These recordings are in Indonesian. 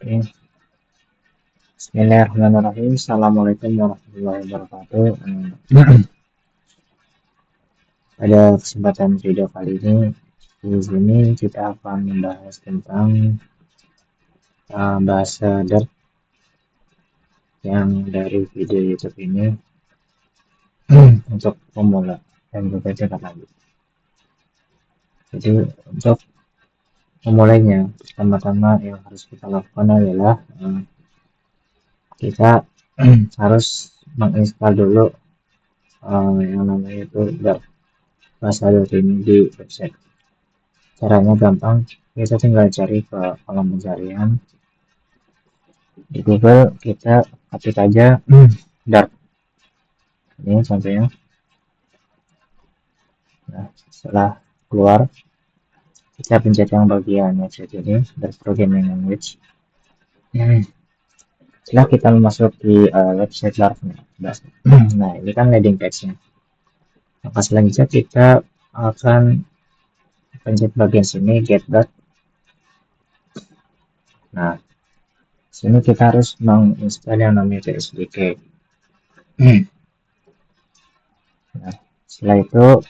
Oke. Bismillahirrahmanirrahim. Assalamualaikum warahmatullahi wabarakatuh. Pada kesempatan video kali ini, di sini kita akan membahas tentang bahasa Dart yang dari video YouTube ini untuk pemula dan juga cekat lagi. Jadi untuk memulainya, pertama-tama yang harus kita lakukan adalah kita harus menginstal dulu yang namanya itu Dart bahasa Dart ini di website. Caranya gampang, kita tinggal cari ke kolom pencarian di Google, kita ketik aja Dart. Ini contohnya. Nah, setelah keluar, kita pencet yang bagian website ini, Dart Programming Language. Setelah kita masuk di website Dart-nya, nah ini kan landing page-nya. Maka selanjutnya kita akan pencet bagian sini Get Dart. Nah, sini kita harus menginstal yang namanya SDK. Nah, setelah itu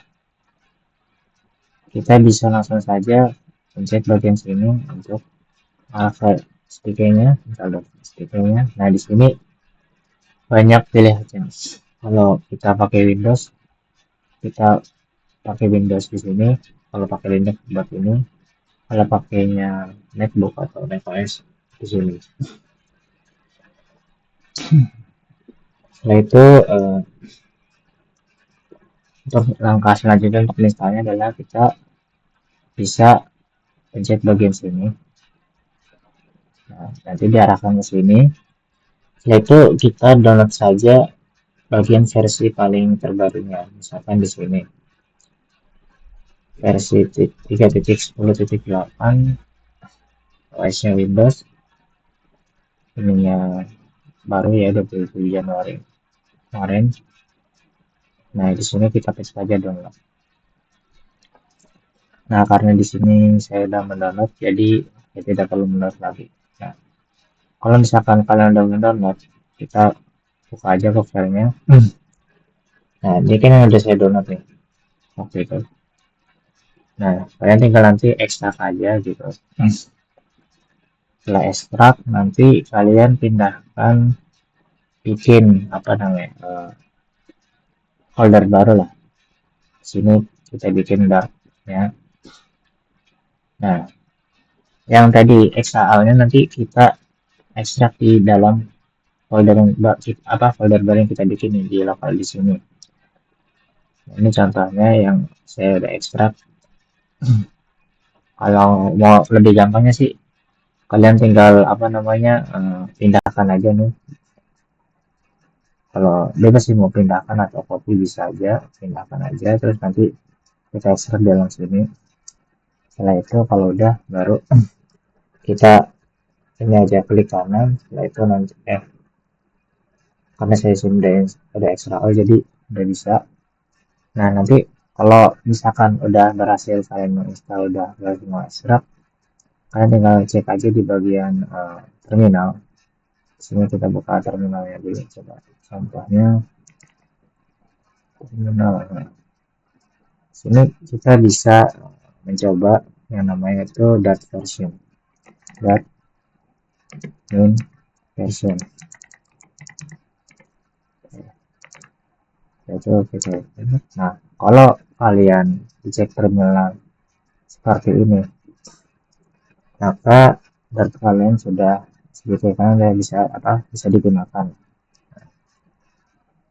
kita bisa langsung saja pencet bagian sini untuk file SDK-nya, SDK-nya. Nah, di sini banyak pilihannya. Kalau kita pakai Windows, kita pakai Windows di sini. Kalau pakai Linux buat ini. Kalau pakainya MacBook atau macOS di sini. Setelah itu untuk langkah selanjutnya untuk installnya adalah kita bisa pencet bagian sini. Nah, nanti diarahkan ke sini. Setelah itu kita download saja bagian versi paling terbarunya. Misalkan di sini versi 3.10.8 OS-nya Windows. Ininya baru ya 27 Januari kemarin. Nah, di sini kita paste saja download. Nah, karena di sini saya sudah mendownload, jadi saya tidak perlu mendownload lagi. Nah, kalau misalkan kalian udah mendownload, kita buka aja ke filenya. Nah, ini kan yang udah saya download nih waktu itu. Nah, kalian tinggal nanti ekstrak aja gitu. Setelah ekstrak, nanti kalian pindahkan, bikin apa namanya, folder baru lah. Sini kita bikin Dart ya. Nah, yang tadi XAL-nya nanti kita ekstrak di dalam folder folder baru yang kita bikin di lokal di sini. Nah, ini contohnya yang saya udah ekstrak. Kalau mau lebih gampangnya sih, kalian tinggal apa namanya pindahkan aja nih. Kalau bebas sih mau pindahkan atau copy bisa aja, pindahkan aja terus nanti kita ekstrak dalam sini. Setelah itu kalau udah baru kita ini aja klik kanan. Setelah itu nanti karena saya sudah ekstrak jadi udah bisa. Nah, nanti kalau misalkan udah berhasil kalian menginstal, udah berhasil mengekstrak, kalian tinggal cek aja di bagian terminal. Sini kita buka terminalnya dulu, coba contohnya terminal. Nah, sini kita bisa mencoba yang namanya itu Dart version, Dart main version. Itu kita. Nah, kalau kalian dicek terminal seperti ini, maka Dart kalian sudah sebetulnya bisa digunakan.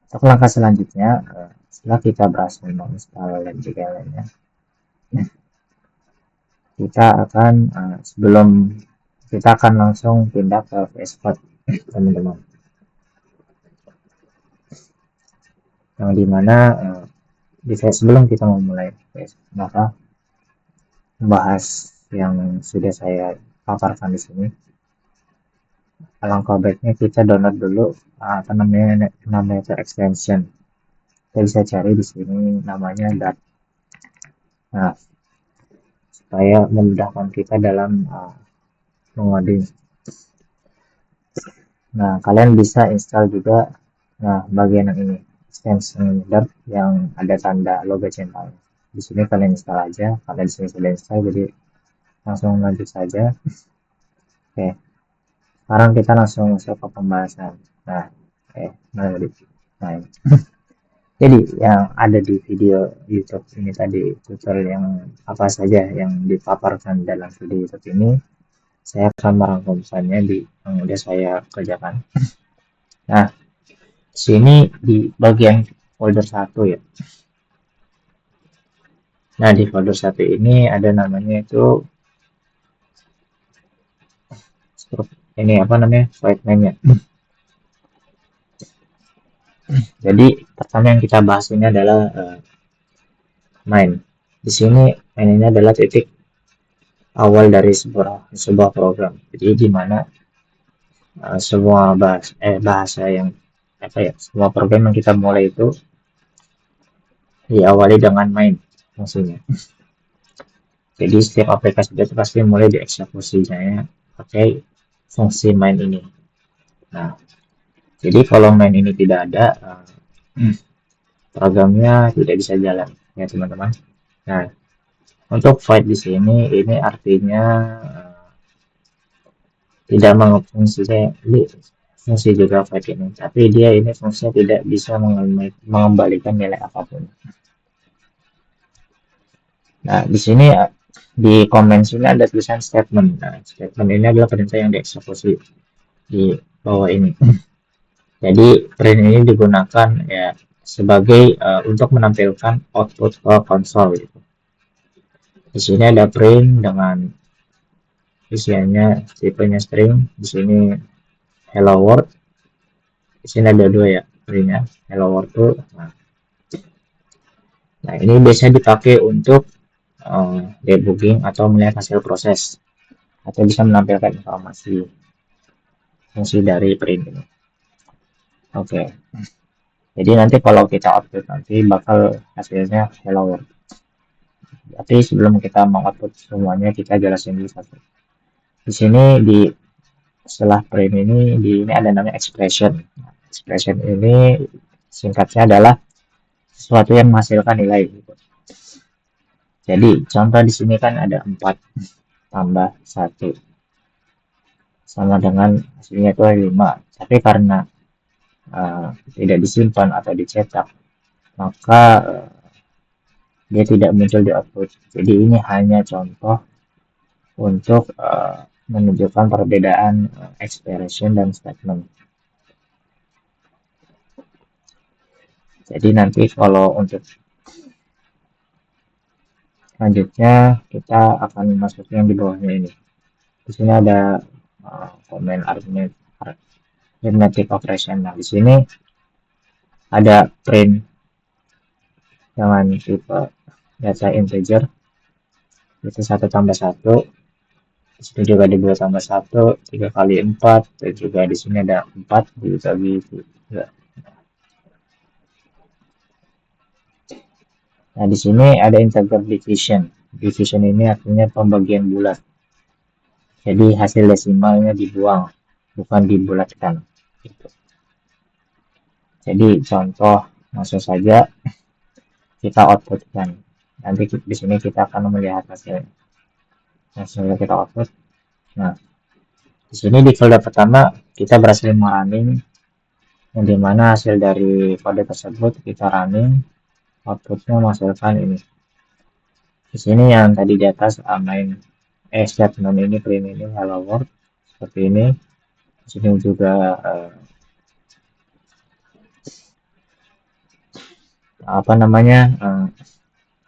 Untuk langkah selanjutnya, setelah kita berhasil menginstal dan juga lainnya, kita akan sebelum kita akan langsung pindah ke VS Code, teman-teman. Yang dimana sebelum kita memulai VS, maka membahas yang sudah saya paparkan di sini. Alangkah baiknya kita download dulu apa namanya itu extension. Kita bisa cari di sini namanya Dart. Nah, supaya memudahkan kita dalam mengoding. Nah, kalian bisa install juga, nah, bagian yang ini, extension Dart yang ada tanda logo centang. Di sini kalian install aja, karena di sini sudah install, jadi langsung lanjut saja. Oke, sekarang kita langsung masuk ke pembahasan. Nah, nah, nah, jadi yang ada di video YouTube ini tadi, tutorial yang apa saja yang dipaparkan dalam video YouTube ini, saya akan merangkumkannya di yang udah saya kerjakan. Nah, sini di bagian folder 1 ya. Nah, di folder 1 ini ada namanya itu ini apa namanya? Flight name-nya. Jadi, pertama yang kita bahas ini adalah main. Di sini main ini adalah titik awal dari sebuah program. Jadi di mana semua bahasa yang apa ya, semua program yang kita mulai itu diawali dengan main fungsinya. Jadi setiap aplikasi itu pasti mulai dieksekusinya ya pakai fungsi main ini. Nah, jadi kalau main ini tidak ada, programnya tidak bisa jalan ya teman-teman. Nah, untuk fight di sini ini artinya tidak mengfungsinya ini fungsi juga fight ini, tapi dia ini fungsinya tidak bisa mengembalikan nilai apapun. Nah, di sini di komen sini ada tulisan statement. Nah, statement ini adalah perintah yang dieksekusi di bawah ini. Jadi print ini digunakan ya sebagai untuk menampilkan output ke konsol gitu. Di sini ada print dengan isiannya tipenya string. Di sini hello world. Di sini ada dua ya printnya hello world tuh. Nah, ini biasa dipakai untuk debugging atau melihat hasil proses atau bisa menampilkan informasi fungsi dari print ini. Oke. Jadi nanti kalau kita output nanti bakal hasilnya hello world. Tapi sebelum kita mengoutput semuanya kita jelasin dulu satu. Di sini di setelah print ini ada namanya expression. Expression ini singkatnya adalah sesuatu yang menghasilkan nilai. Jadi contoh di sini kan ada 4 tambah 1 sama dengan hasilnya itu 5. Tapi karena tidak disimpan atau dicetak, maka dia tidak muncul di output. Jadi ini hanya contoh untuk menunjukkan perbedaan expression dan statement. Jadi nanti kalau untuk selanjutnya kita akan masuk yang di bawahnya ini. Di sini ada komen arithmetic operation. Nah, di sini ada print dengan tipe data integer itu 1 tambah 1. Di sini juga di 2 tambah 1, 3 kali 4, dan juga di sini ada 4 dibagi 3. Nah, di sini ada integer division. Division ini artinya pembagian bulat. Jadi hasil desimalnya dibuang, bukan dibulatkan. Gitu. Jadi contoh langsung saja kita outputkan. Nanti di sini kita akan melihat hasilnya. Langsung kita output. Nah, di sini di folder pertama kita berhasil merunning, yang dimana hasil dari kode tersebut kita running, outputnya menghasilkan ini. Di sini yang tadi di atas main statement ini print ini hello world seperti ini. Di sini juga apa namanya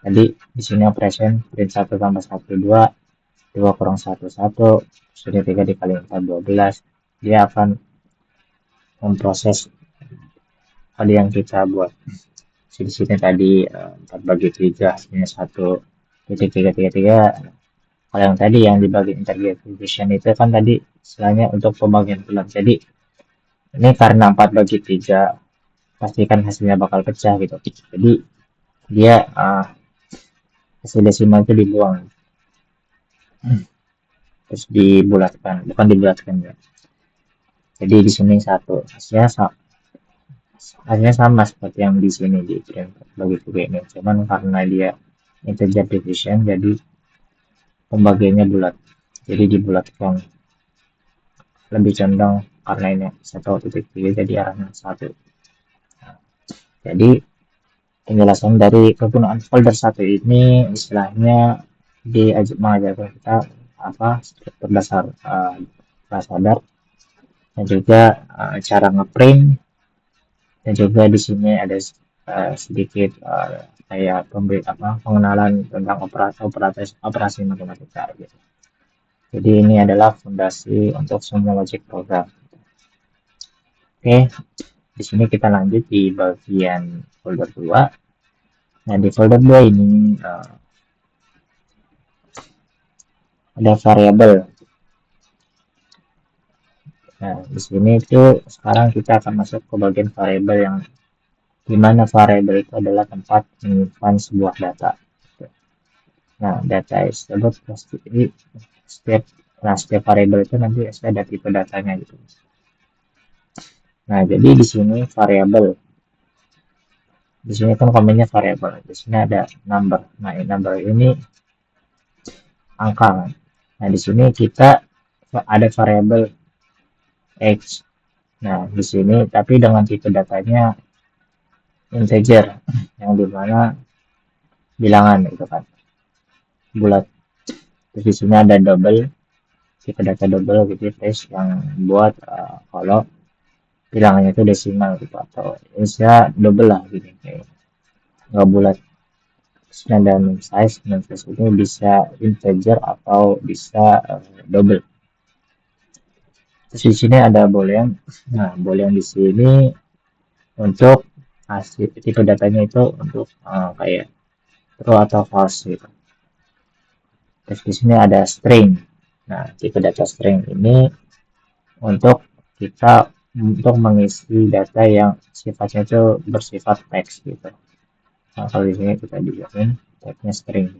tadi di sini operation print 1 tambah 1 2 2 kurang 1 1, sini 3 dikali 4 12. Dia akan memproses kode yang kita buat. Di sini tadi 4 bagi 3 hasilnya 1.333. Kalau yang tadi yang dibagi integer division itu kan tadi istilahnya untuk pembagian bulat. Jadi ini karena 4 bagi 3 pastikan hasilnya bakal pecah gitu. Jadi dia hasil desimal itu dibuang. Terus dibulatkan, bukan dibulatkan ya. Jadi di sini satu, hasilnya sama seperti yang di sini di print bagi tiga ini. Cuman karena dia integer division, jadi pembagiannya bulat. Jadi dibulatkan, lebih condong karena ini 1.3 jadi arahnya satu. Jadi penjelasan dari kegunaan folder satu ini istilahnya mengajarkan kita apa struktur dasar dasar dan juga cara ngeprint, dan juga di sini ada sedikit kayak pengenalan tentang operasi matematika gitu. Jadi ini adalah fondasi untuk semua logic program. Oke, di sini kita lanjut di bagian folder 2. Nah, di folder 2 ini ada variabel. Nah, di sini itu sekarang kita akan masuk ke bagian variabel yang dimana variabel itu adalah tempat menyimpan sebuah data. Nah, data tersebut pasti setiap variabel itu nanti ada tipe datanya gitu. Nah, jadi di sini variabel. Di sini kan komennya variabel. Di sini ada number. Nah, number ini angka. Nah, di sini kita ada variabel x. Nah, di sini tapi dengan tipe datanya integer, yang dimana bilangan gitu kan, bulat. Terus di sini ada double, tipe data double gitu, terus yang buat kalau bilangannya itu desimal gitu atau bisa double lah gitu, kayak nggak bulat. Dan size ini bisa integer atau bisa double. Terus di sini ada boolean. Nah, boolean di sini untuk hasil tipe datanya itu untuk kayak true atau false gitu. Terus di sini ada string. Nah, tipe data string ini untuk kita untuk mengisi data yang sifatnya itu bersifat teks gitu. Nah, kalau di sini kita bikin tagnya string.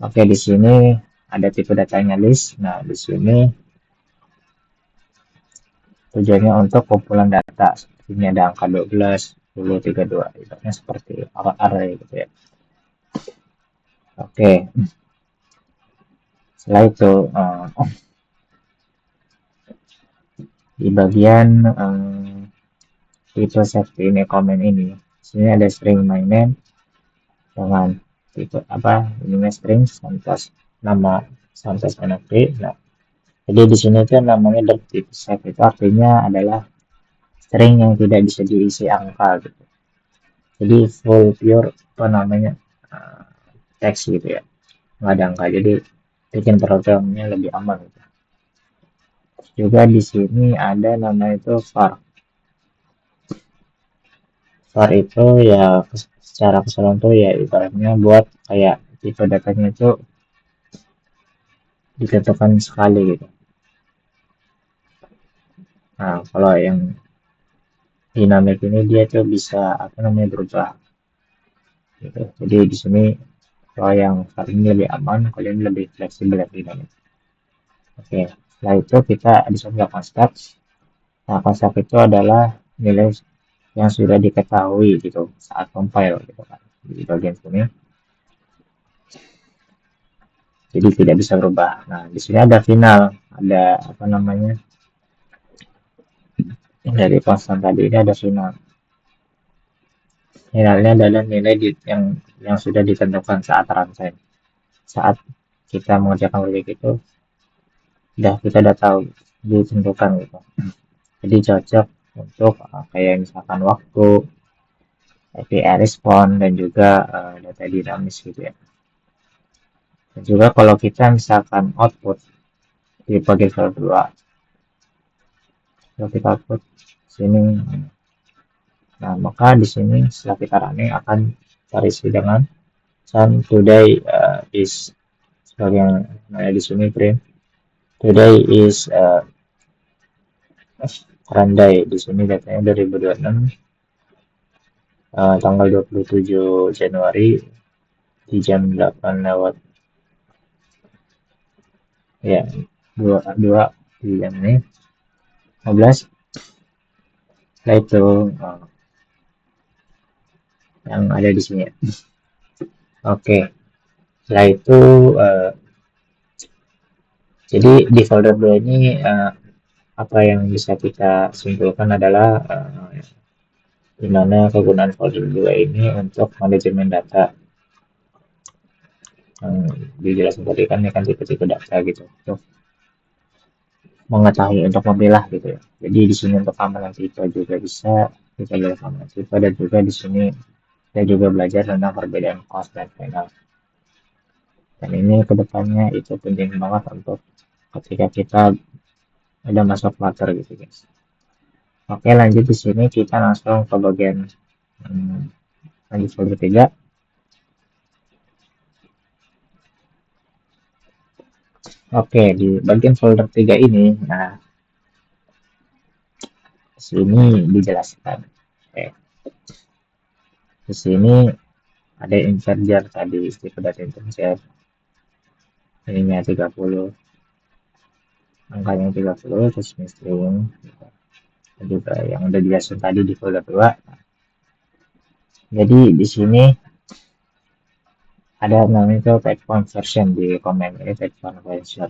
Oke, di sini ada tipe datanya list. Nah, di sini tujuannya untuk kumpulan data. Ini ada angka 12, 10, 32. Ibaratnya seperti array gitu ya. Oke. Setelah itu di bagian tipe safety ini comment ini, sini ada string my name dengan tipe ini string sampai nama sampai NFP. Nah, jadi di sini itu namanya type safe, itu artinya adalah string yang tidak bisa diisi angka gitu. Jadi full pure teks gitu ya, nggak ada angka, jadi bikin programnya lebih aman gitu. Juga di sini ada namanya itu var. Var itu ya secara keseluruhan tuh ya ibaratnya buat kayak tipe datanya itu ditentukan sekali gitu. Nah, kalau yang dinamik ini dia tuh bisa berubah gitu. Jadi di sini kalau yang var ini lebih aman, kalau ini lebih fleksibel dan dinamik. Oke, setelah itu kita bisa melakukan stats. Nah, konsep itu adalah nilai yang sudah diketahui gitu saat compile gitu kan di bagian sini. Jadi tidak bisa berubah. Nah, di sini ada final, ada dari konstan tadi ini ada final. Finalnya adalah nilai yang sudah ditentukan saat runtime. Saat kita mengerjakan proyek itu, kita udah tahu ditentukan gitu. Jadi cocok untuk kayak misalkan waktu, API respon, dan juga data dinamis gitu ya. Dan juga kalau kita misalkan output di bagian file 2, kalau kita output sini, nah maka di sini setelah kita running akan terisi dengan sun today is sebagai yang di sini print today is current day. Di sini datanya 2026 tanggal 27 Januari di jam 8 lewat ya 2 di jam ini. 15. Setelah itu yang ada di sini. Oke, setelah itu jadi di folder 2 ini apa yang bisa kita simpulkan adalah di mana kegunaan folder 2 ini untuk manajemen data yang dijelasin tadi kan, ini kan tipe-tipe data gitu, untuk mengetahui, untuk memilah gitu ya. Jadi di sini untuk keamanan tipe juga bisa kita belajar keamanan tipe, dan juga di sini saya juga belajar tentang perbedaan cost dan final. Dan ini kedepannya itu penting banget untuk ketika kita ada masuk flutter gitu guys. Oke, lanjut di sini kita langsung ke bagian lanjut folder 3. Oke, di bagian folder 3 ini, nah sini dijelaskan. Oke, di sini ada integer tadi, tipe data integer, ininya 30, angkanya 30, terus string, dan juga yang udah dijelasin tadi di folder 2. Jadi di sini ada namanya itu type conversion, di komen ini type conversion.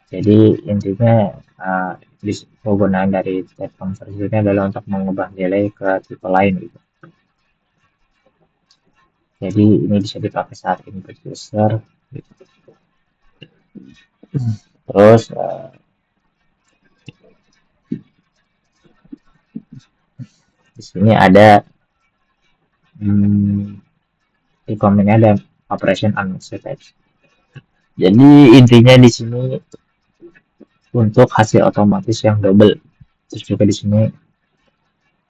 Jadi intinya kegunaan dari type conversion ini adalah untuk mengubah nilai ke tipe lain gitu. Jadi ini bisa dipakai saat input user gitu. Terus di sini ada di komennya ada operation unmixed types. Jadi intinya di sini untuk hasil otomatis yang double. Terus juga di sini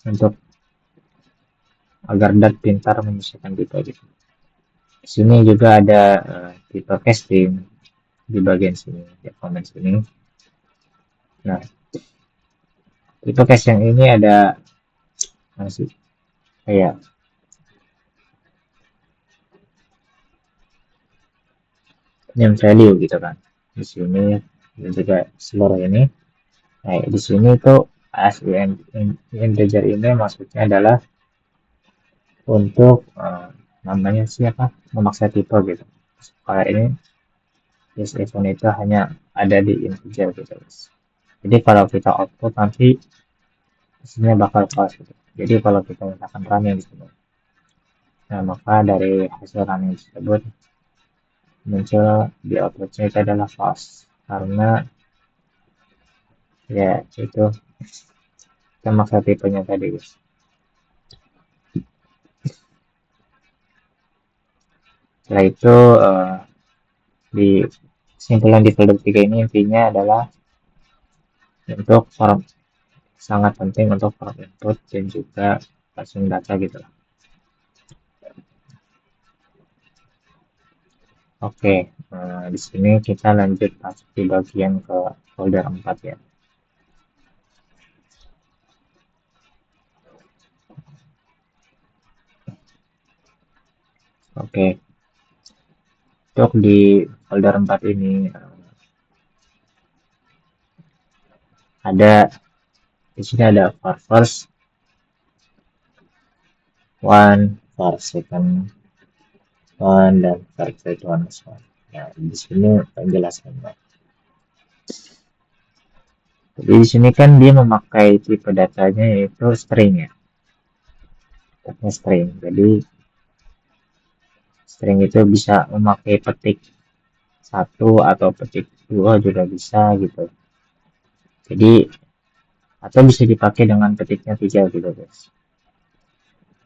untuk agar dat pintar menyelesaikan tipe gitu. Di sini juga ada tipe casting di bagian sini, di komen sini. Nah, tipe casting ini ada masih kayak name value gitu kan. Di sini dan juga seluruh ini. Nah, di sini tuh as integer ini maksudnya adalah untuk namanya siapa, memaksa tipe gitu. Kalau ini yes event itu hanya ada di integer gitu guys. Jadi kalau kita output nanti hasilnya bakal false gitu. Jadi kalau kita misalkan running di sini, nah maka dari hasil running tersebut muncul di outputnya itu adalah false, karena ya itu kita maksa tipenya tadi guys. Setelah itu di kesimpulan di folder 3 ini intinya adalah untuk form, sangat penting untuk form input dan juga passing data gitu. Oke, di sini kita lanjut masuk di bagian ke folder 4 ya. Oke, untuk di folder 4 ini ada di sini ada for first one, for second one, dan for third one. Nah, di sini penjelasannya. Jadi di sini kan dia memakai tipe datanya yaitu string ya. Datanya string. Jadi string itu bisa memakai petik 1 atau petik 2 juga bisa gitu. Jadi atau bisa dipakai dengan petiknya 3 gitu guys.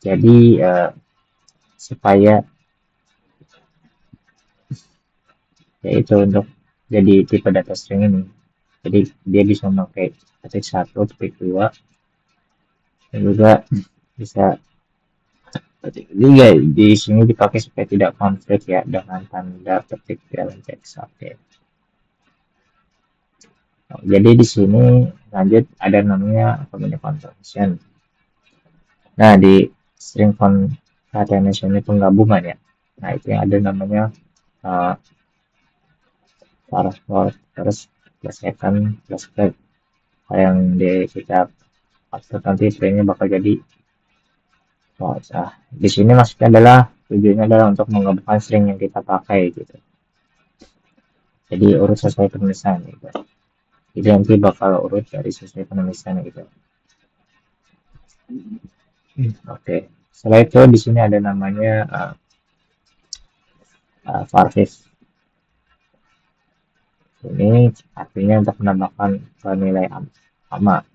Jadi supaya yaitu untuk jadi tipe data string ini, jadi dia bisa memakai petik 1, petik 2, dan juga bisa petik 3 di sini dipakai supaya tidak konflik ya dengan tanda petik dalam teks. Oke. Jadi di sini lanjut ada namanya combine convention. Nah, di string concatenation ini penggabungan ya. Nah, itu yang ada namanya first, first, plus second, plus third. yang kita output nanti stringnya bakal jadi false. Di sini maksudnya adalah tujuannya adalah untuk mengembangkan string yang kita pakai gitu. Jadi urut sesuai penulisan gitu. Jadi nanti bakal urut dari sesuai penulisan gitu. Oke. Setelah itu di sini ada namanya var_if. Ini artinya untuk menambahkan nilai sama.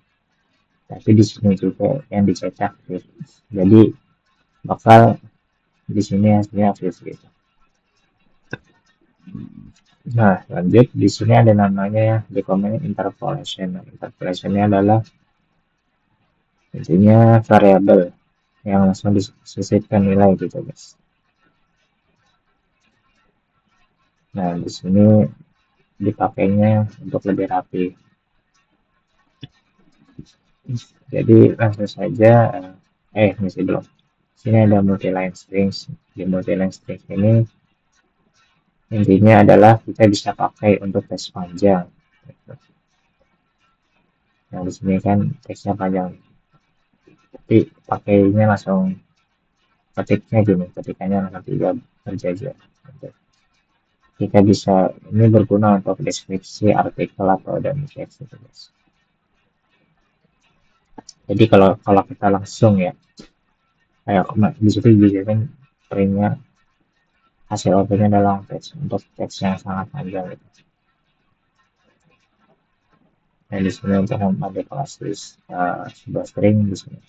Tapi di sini juga yang dicetak gitu. Jadi bakal di sini hasilnya aktif gitu. Nah, lanjut di sini ada namanya ya document interpolation. Interpolationnya adalah intinya variabel yang langsung disisipkan nilai gitu guys. Nah, di sini dipakainya untuk lebih rapi. Jadi langsung saja masih belum. Sini ada multi-line strings. Di multi-line strings ini intinya adalah kita bisa pakai untuk teks panjang. Yang di sini kan teksnya panjang. Tapi pakainya langsung ketiknya gini, ketikannya langsung 3 berjajar. Kita bisa ini berguna untuk deskripsi artikel atau dan teks gitu guys. Jadi kalau kita langsung ya, kayak di situ kan printnya hasil outputnya adalah teks untuk teks yang sangat panjang gitu. Nah di sini untuk memodifikasi sebuah string di sini.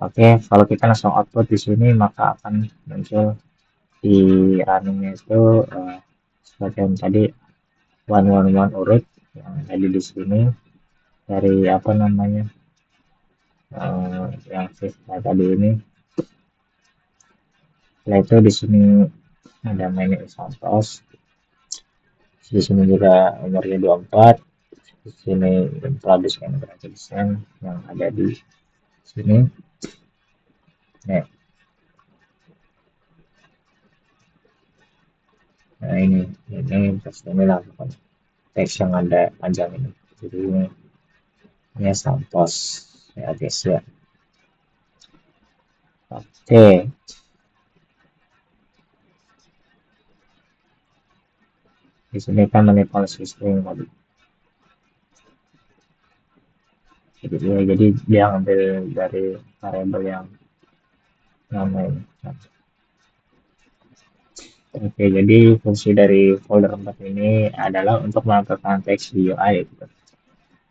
Oke, kalau kita langsung output di sini maka akan muncul di runningnya itu seperti yang tadi 111 urut yang tadi di sini dari apa namanya yang siswa tadi ini. Setelah itu di sini ada main examples. Di sini juga umurnya 24. Di sini produce and gratification yang ada di sini. Nah ini teks ini lah teks yang ada panjang ini. Jadi ini samples ya guys ya. Oke. Di sini kan manipulasi string tadi. Jadi dia ambil dari variabel yang namanya. Oke, jadi fungsi dari folder 4 ini adalah untuk menampilkan teks di UI gitu.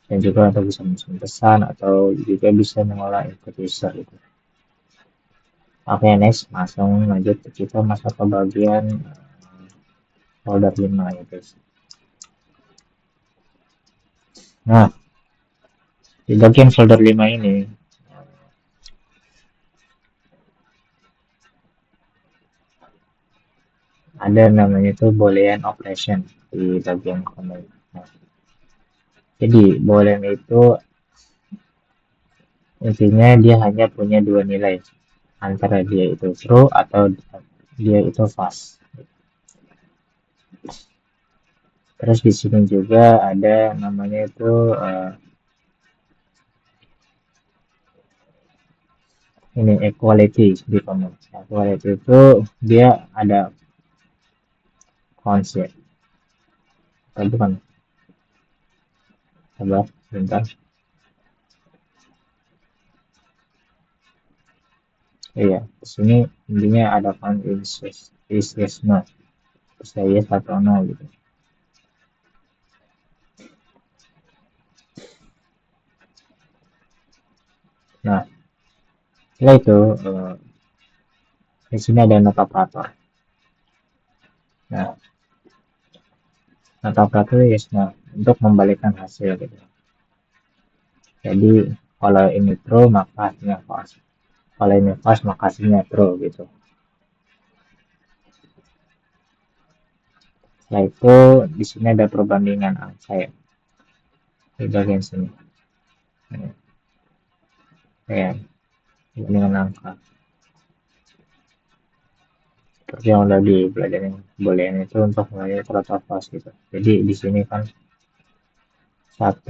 Dan juga untuk bisa menyusun pesan atau juga bisa mengolah input user gitu. Oke, next langsung lanjut kita masuk ke bagian folder 5 ya guys. Nah, di bagian folder 5 ini ada namanya itu boolean operation di bagian comment. Nah, jadi boolean itu intinya dia hanya punya dua nilai antara dia itu true atau dia itu false. Terus di sini juga ada namanya itu ini equality di comment. Equality itu dia ada konsep. Atau bukan? Coba bentar. Iya, di sini intinya ada kan is yes no. Bisa yes atau no gitu. Nah, setelah itu di sini ada not operator. Nah, not operator yes no untuk membalikkan hasil gitu. Jadi kalau ini true maka hasilnya false. Kalau ini false maka hasilnya true gitu. Setelah itu di sini ada perbandingan angka ya di bagian sini. Ya, perbandingan angka. Seperti yang udah dipelajarin boolean itu untuk mulai true atau false gitu. Jadi di sini kan 1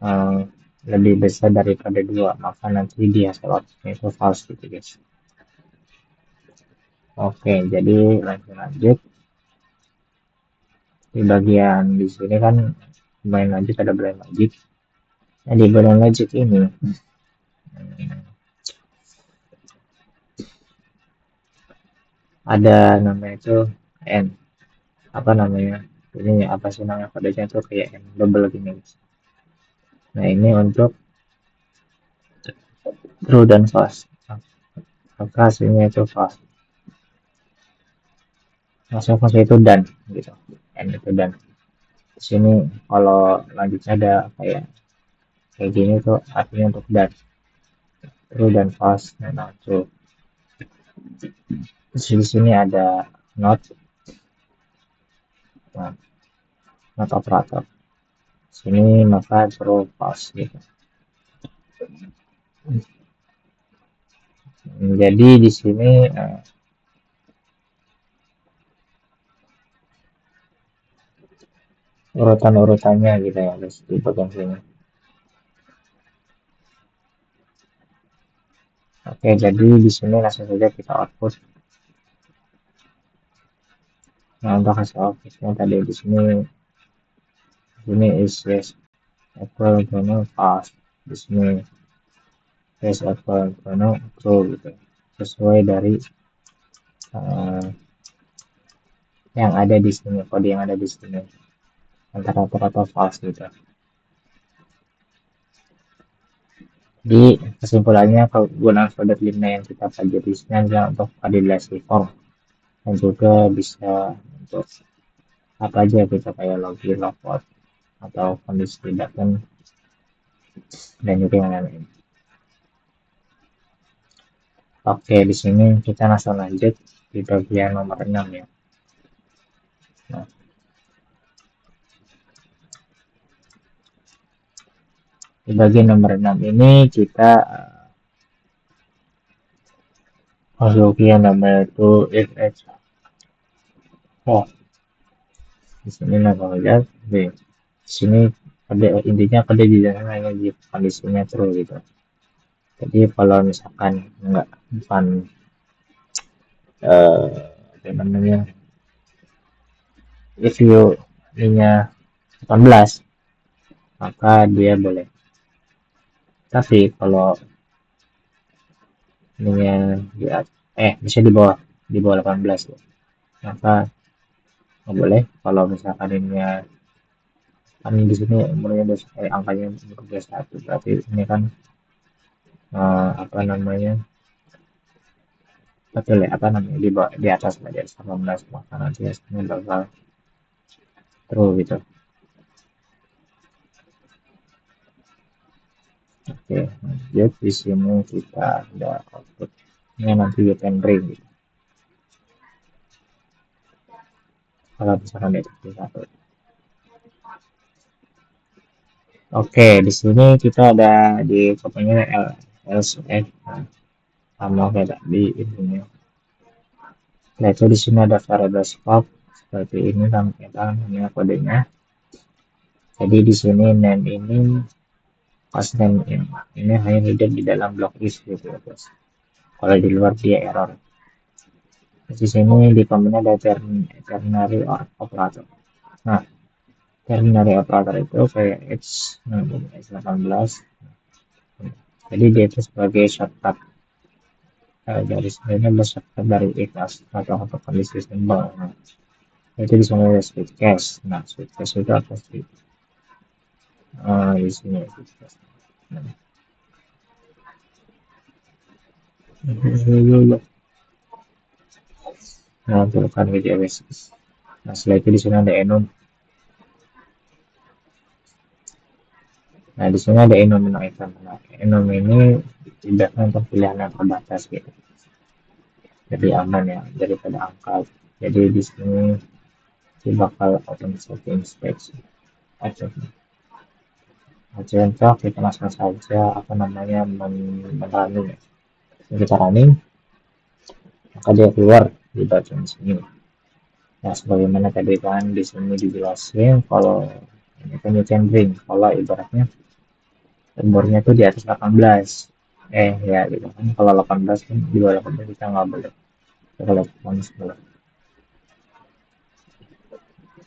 eh, lebih besar daripada 2, maka nanti di hasil outputnya itu false gitu guys. Oke, jadi langsung lanjut. Di bagian di sini kan main logic, ada blind logic. Nah, di blind logic ini ada namanya itu n, apa namanya, ini apa sih namanya, kodenya itu kayak n double gini. Nah, ini untuk true dan false, maka hasilnya itu false. Maksudnya false itu dan gitu, n itu dan. Di sini kalau lanjutnya ada kayak gini tuh artinya untuk dan, true dan false. Nah, true. Terus di sini ada not, nah, not operator. Sini maka true false gitu. Jadi di sini urutan-urutannya gitu ya guys di bagian sini. Oke, jadi di sini langsung saja kita output. Nah, untuk hasil outputnya tadi di sini is yes equal to no false. Di sini yes equal to no true gitu. Sesuai dari uh, yang ada di sini, kode yang ada di sini, antara true atau false gitu. Jadi kesimpulannya, penggunaan folder lima yang kita pelajari di sini adalah untuk validasi form, dan juga bisa untuk apa aja kita kayak login, logout, atau kondisi tindakan, dan juga yang lain. Oke, di sini kita langsung lanjut di bagian nomor 6 ya. Nah, di bagian nomor 6 ini kita masuk yang namanya itu if else. Oh, di sini namanya lihat di sini ada intinya, pada di dalamnya hanya di kondisinya true gitu. Jadi kalau misalkan enggak, bukan apa namanya, if you nya 18, maka dia boleh. Tapi kalau ininya bisa di bawah 18 ya, maka nggak boleh. Kalau misalkan ininya kan di sini umurnya angkanya 21, berarti ini kan apa namanya, betul ya, apa namanya, di atas lah, di atas 18, maka nanti hasilnya bakal true gitu. Oke, lanjut. Di sini kita ada outputnya nanti get and ring gitu. Kalau misalkan di atas 1. Oke, di sini kita ada di kopinya else sama kayak di intinya. Nah, itu di sini ada variable scope seperti ini, namanya kodenya. Jadi di sini name ini pas name ini hanya hidup di dalam blok is gitu ya guys. Kalau di luar dia error. Di sini di kombinasi ada ternary operator. Nah, ternary operator itu kayak X18. Jadi dia itu sebagai shortcut dari sebenarnya shortcut dari ikhlas atau untuk kondisi simbol. Nah, itu di sini ada switch cache. Nah, switch cache itu apa sih? Di sini switch cache. Nah, untuk kan video guys. Nah, setelah itu di sini ada enum. Nah, di sini ada enum item. Nah, enum ini tidak untuk pilihan yang terbatas gitu. Jadi aman ya daripada angka. Jadi di sini bakal otomatis inspeksi. Contoh kita langsung saja apa namanya running. Kita running, maka dia keluar di bagian sini. Nah, sebagaimana tadi kan di sini dijelasin kalau ini kan ring, kalau ibaratnya umurnya tuh di atas 18. Ya gitu kan, kalau 18 kan, di bawah 18 kita nggak boleh telepon sebelum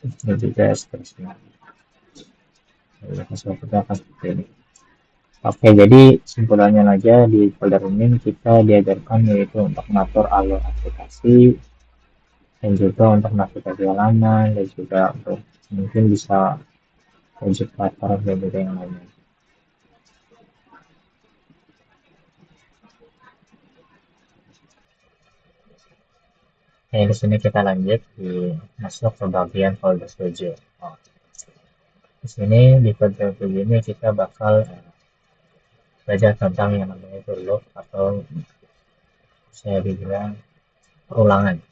itu juga seterusnya. Ya, seperti akan seperti ini. Oke, jadi simpulannya aja di folder ini kita diajarkan yaitu untuk mengatur alur aplikasi, dan juga untuk navigasi halaman, dan juga untuk mungkin bisa wajib platform dan juga yang lainnya. Di sini kita lanjut masuk ke bagian folder 7. Oh, di sini di folder 7 ini kita bakal belajar tentang yang namanya itu loop atau saya dibilang perulangan,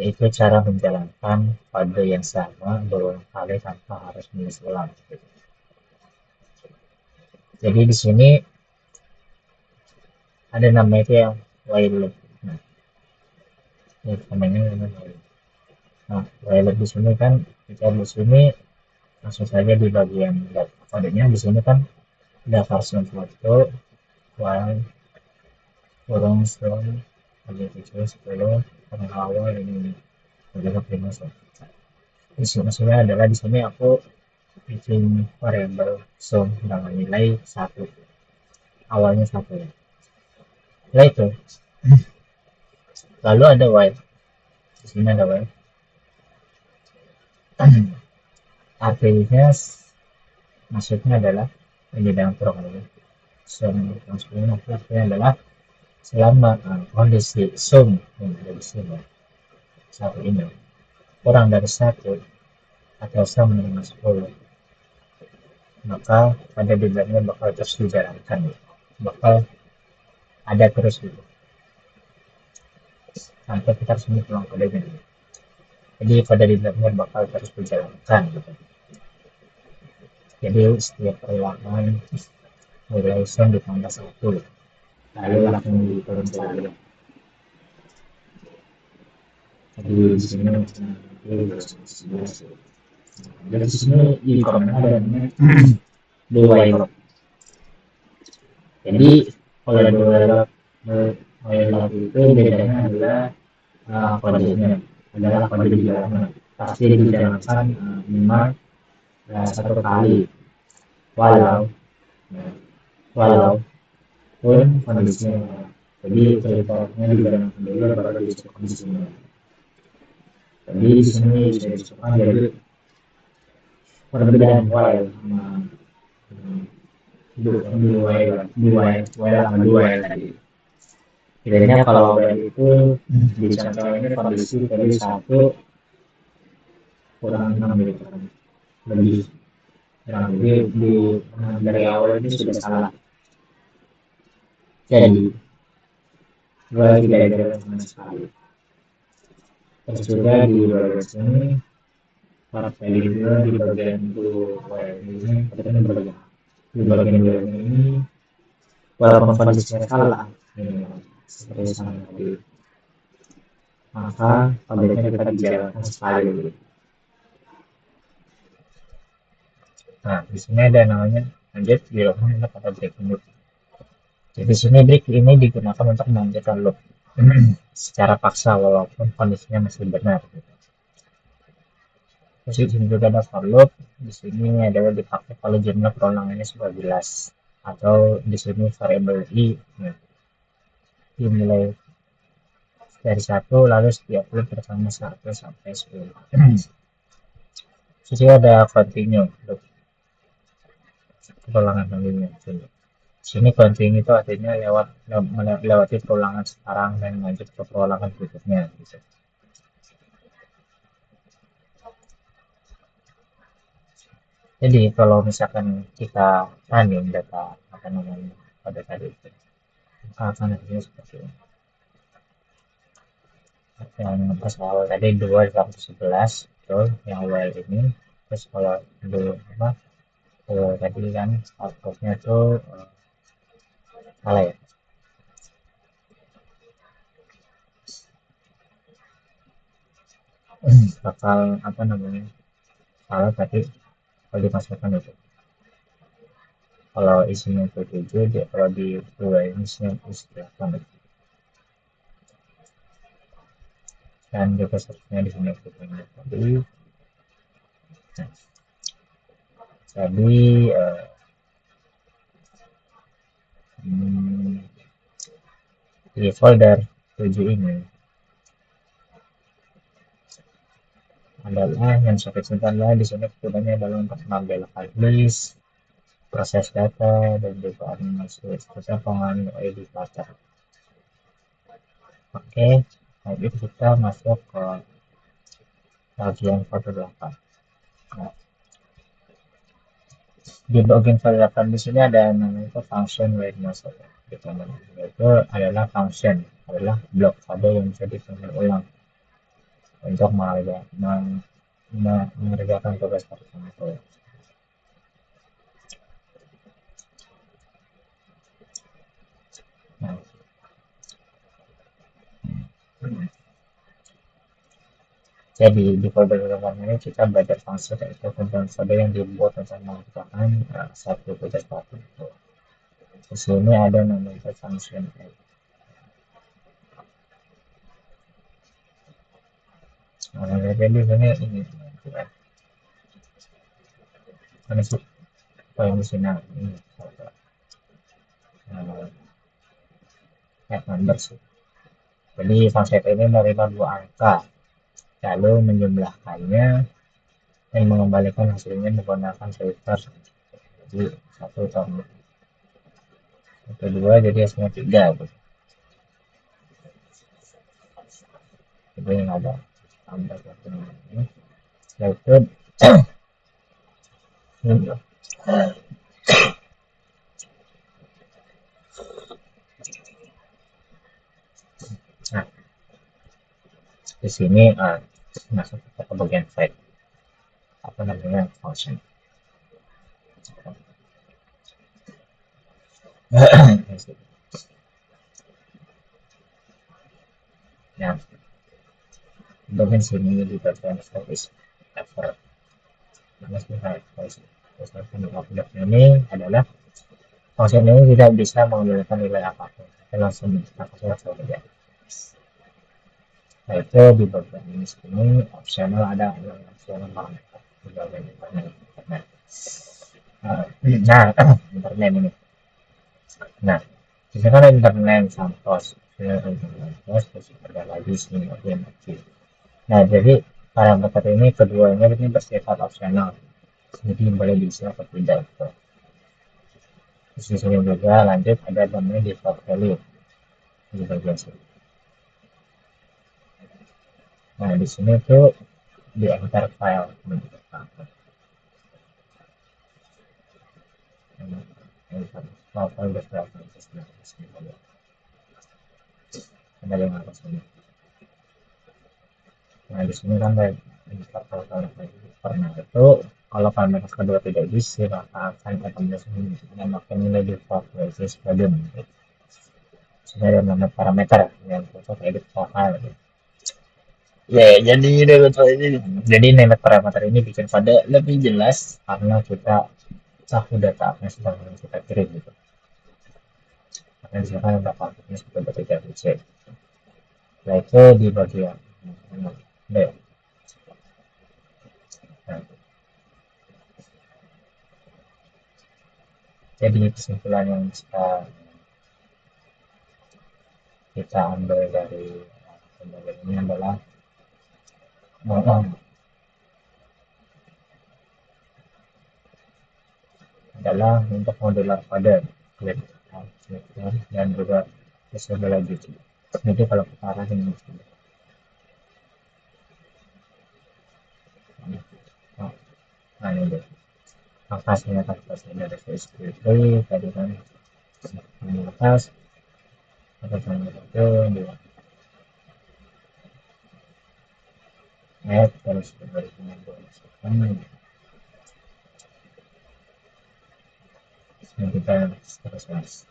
yaitu cara menjalankan kode yang sama berulang kali tanpa harus menulis ulang. Jadi di sini ada namanya itu yang while loop. Nah, ini namanya while. Nah, while loop di sini kan kita di sini langsung saja di bagian kodenya. Di sini kan ada versi foto while kurung strong ada kecil 10 kurang awal ini adalah primus. Di sini maksudnya adalah di sini aku bikin variabel sum dengan nilai satu, awalnya satu ya. Nah itu, lalu ada while. Di sini ada while. Artinya maksudnya adalah ini dalam kurang ini. Sum maksudnya adalah selama kondisi sum yang ada di sini satu ini kurang dari satu atau sama dengan 10, maka pada deadline-nya bakal terus dijalankan, bakal ada terus gitu sampai kita resmi pulang kodenya. Jadi pada deadline-nya bakal terus dijalankan gitu. Jadi setiap perulangan nilai sen ditambah satu lalu langsung diturun ke lagi. Jadi di sini dari sini di komen ada namanya dua while. Jadi kalau dua while itu bedanya adalah kodenya adalah kode di dalamnya pasti dijalankan minimal satu kali walau walau pun kondisinya. Jadi ceritanya dijalankan dulu baru dicek kondisinya. Jadi di sini bisa disebutkan jadi perbedaan while sama while sama dual tadi. Bedanya kalau dari itu di contoh ini kondisi dari satu kurang 6 gitu kan, lebih kurang lebih dari awal ini sudah salah. Jadi dua tidak ada sama sekali. Terus juga di bagian sini para value juga di bagian dua ini kita berbeda. Di bagian dua ini walaupun kondisinya salah ini seperti sama tadi, maka pabriknya kita dijalankan sekali. Nah, di sini ada namanya lanjut dilakukan kata breaking loop. Jadi di sini break ini digunakan untuk melanjutkan loop secara paksa walaupun kondisinya masih benar. Terus di sini juga ada for loop. Di sini adalah dipakai kalau jumlah perulangannya sudah jelas, atau di sini variable i dimulai dari satu lalu setiap loop pertama 1 sampai 10. Terus ada continue loop perulangan selanjutnya. Sini continue itu artinya melewati perulangan sekarang dan lanjut ke perulangan berikutnya gitu. Jadi kalau misalkan kita running data apa namanya pada tadi itu akan hasilnya seperti ini. Yang pas awal tadi 2 sampai 11 betul yang awal ini. Terus kalau dulu apa tadi kan outputnya tuh salah ya. Bakal apa namanya salah tadi kalau dimasukkan itu. Kalau isinya itu 7, dia kalau di dua ini isinya isi 8. Dan juga seterusnya di sini kita lihat tadi. Nah, jadi hmm, di folder 7 ini adalah yang saya simpanlah di sini kemudiannya adalah untuk mengambil file list, proses data, dan juga animasi serta pengambil editor. Oke, jadi kita masuk ke bagian file 8. Nah, di bagian file 8 di sini ada yang namanya function readiness. Itu adalah function, adalah blok kode yang bisa dipanggil ulang untuk mengerjakan tugas tertentu. Nah, jadi di folder rekaman ini kita belajar fungsi yaitu kode yang dibuat untuk mengerjakan satu tugas tertentu. Di sini ada namanya function. Nah, jadi di sini ini ini sih poin di sini ini add numbers. Jadi konsep ini menerima dua angka, lalu menjumlahkannya dan mengembalikan hasilnya menggunakan filter. Jadi satu tambah satu dua jadi hasilnya tiga. Jadi yang ada tambah satu ini. Itu nah, di sini masuk ke bagian file apa namanya function. Nah, bagian sini di bagian service effort. Ini adalah function ini tidak bisa menggunakan nilai apapun. Kita langsung saja. Nah, itu di bagian ini sini optional ada yang optional parameter di bagian internet. Nah, internet ini. Nah, misalkan internet sampos, terus ada lagi sini bagian kecil. Nah, jadi parameter ini keduanya ini bersifat opsional. Jadi boleh diisi atau tidak. Di sini juga lanjut ada namanya default value di bagian sini. Nah, di sini tuh di enter file file ada yang atas ini. Nah, di sini kan ada pernah itu kalau parameter kedua tidak diisi maka akan menambahkan nilai default versus volume. Sini ada nama parameter yang untuk edit profile. Ya, jadi jadi name parameter ini bikin pada lebih jelas karena kita tahu data apa yang sedang kita kirim gitu. Karena misalkan data ini sudah berbeda cek. Nah, itu di bagian D. Nah, jadi kesimpulan yang bisa kita ambil dari pembagian ini adalah adalah untuk modular pada dan juga visibility. Jadi kalau kita arahin nah ini deh makasihnya kasihnya dari Facebook tadi kan di atas atau sama itu di add terus dari ini yang kita terus mas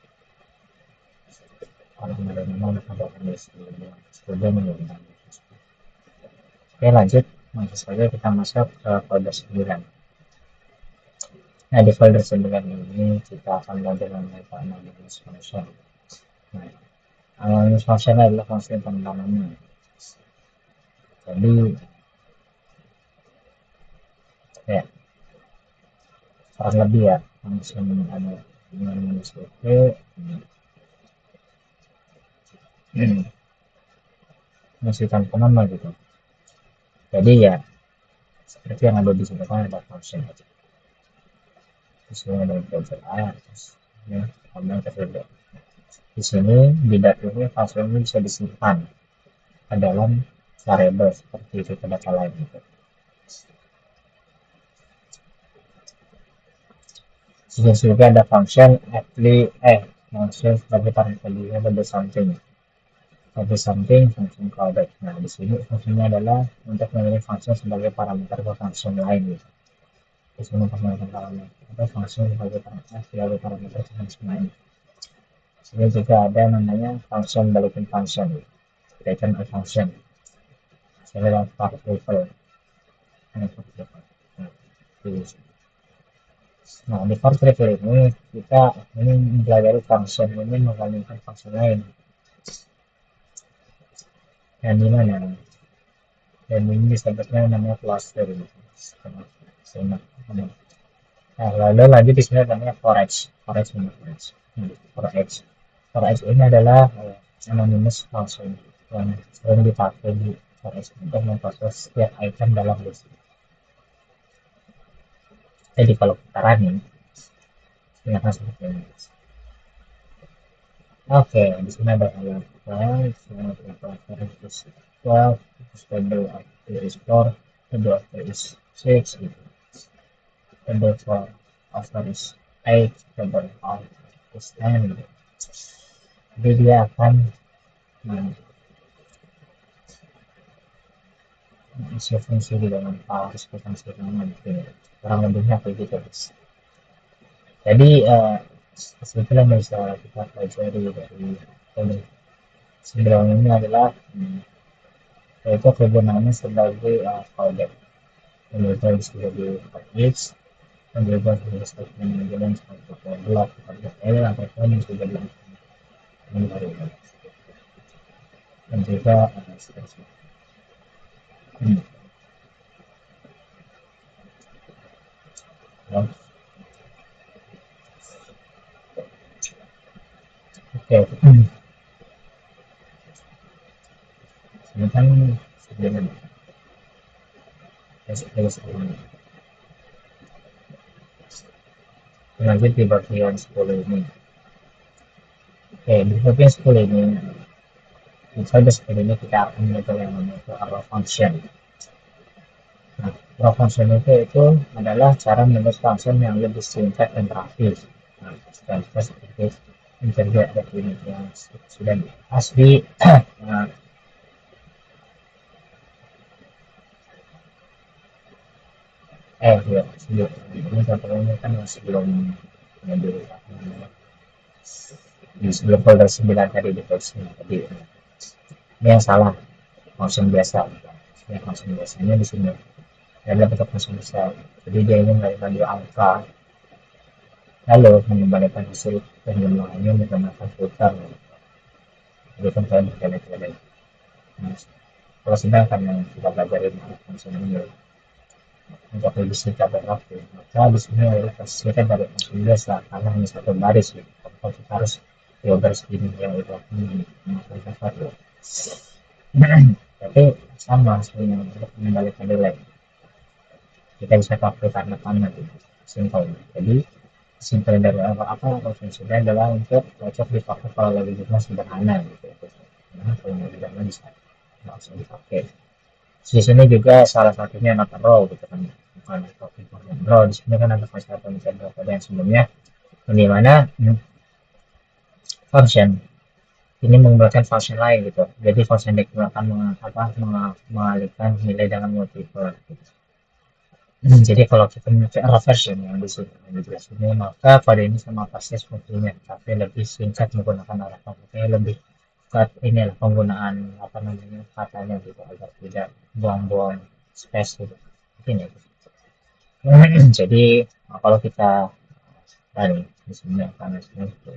kalau ada memang tambahkan di sudah menggunakan. Oke lanjut langsung saja kita masuk ke kode 9. Nah, di folder 9 ini kita akan belajar mengenai analisis function. Nah, analisis function adalah fungsi pengembangannya. Jadi, ya, kurang lebih ya, fungsi ada analisis itu fungsi penambah gitu. Jadi ya, seperti yang ada di sini kan ada function aja. Di sini ada integer a, terus ya, kemudian tersebut. Di sini di data ini function ini bisa disimpan ke dalam variable seperti itu ke data lain gitu. Terus juga ada function function sebagai parameter ada something function callback. Nah, di sini fungsinya adalah untuk mengirim function sebagai parameter ke function lain gitu. Di sini parameter atau function sebagai parameter ke function lain. Di sini juga ada namanya function balikin function, return a function. Saya dalam variable. Nah, di variable ini kita ini mempelajari function ini menggantikan function lain. Yang dimana? Dan ini disebutnya namanya cluster. Nah, lalu lanjut di sini namanya for x ini adalah anonymous function yang sering dipakai di for x untuk memproses setiap item dalam list. Jadi kalau kita running, ini akan seperti ini. Oke, di sini ada halaman 12, table is 4, table is 6, table for after is 8, table of is 10. Jadi dia akan isi fungsi di dalam file seperti nanti. Kurang lebihnya kayak gitu. Jadi sebetulnya bisa kita pelajari dari sebelum ini adalah yaitu kegunaannya sebagai callback. Kemudian sebagai package, kemudian sebagai statement manajemen seperti blok, L ataupun juga dilakukan dan juga seterusnya. Oke, ini kan sebelumnya lanjut di bagian 10 ini. Oke, di bagian 10 ini misalnya seperti ini kita akan belajar yang namanya arrow function. Nah, arrow function itu adalah cara menulis function yang lebih singkat dan rapi. Nah, contoh seperti integer ini yang sudah dibahas di ya sebelum ini contohnya kan sebelum di sebelum folder 9 tadi di folder 9 tadi ini yang salah function biasa ya function biasanya di sini ada bentuk function besar jadi dia ini mengembalikan angka lalu mengembalikan hasil penjumlahannya menggunakan filter jadi kan saya bertele-tele kalau sedangkan yang kita pelajari function ini untuk lebih singkat dan rapi maka di sini adalah hasilnya dari function biasa karena hanya satu baris gitu. Kalau kita harus dua baris ini yang itu menggunakan satu tapi sama sebenarnya untuk mengembalikan nilai kita bisa pakai karena panah gitu simple jadi simple dari apa fungsinya adalah untuk cocok dipakai kalau lagi jumlah sederhana gitu nah kalau mau sederhana bisa langsung dipakai di sini juga salah satunya not row gitu kan bukan topik row di sini kan ada fasilitas pembicaraan pada yang sebelumnya di mana function ini menggunakan function lain gitu jadi function digunakan mengalihkan nilai dengan multiple gitu. Jadi kalau kita memakai arrow version yang di sini maka pada ini sama persis fungsinya tapi lebih singkat menggunakan arrow function lebih cut inilah penggunaan apa namanya katanya gitu agar tidak buang-buang space gitu ini jadi Nah, kalau kita nih di sini akan itu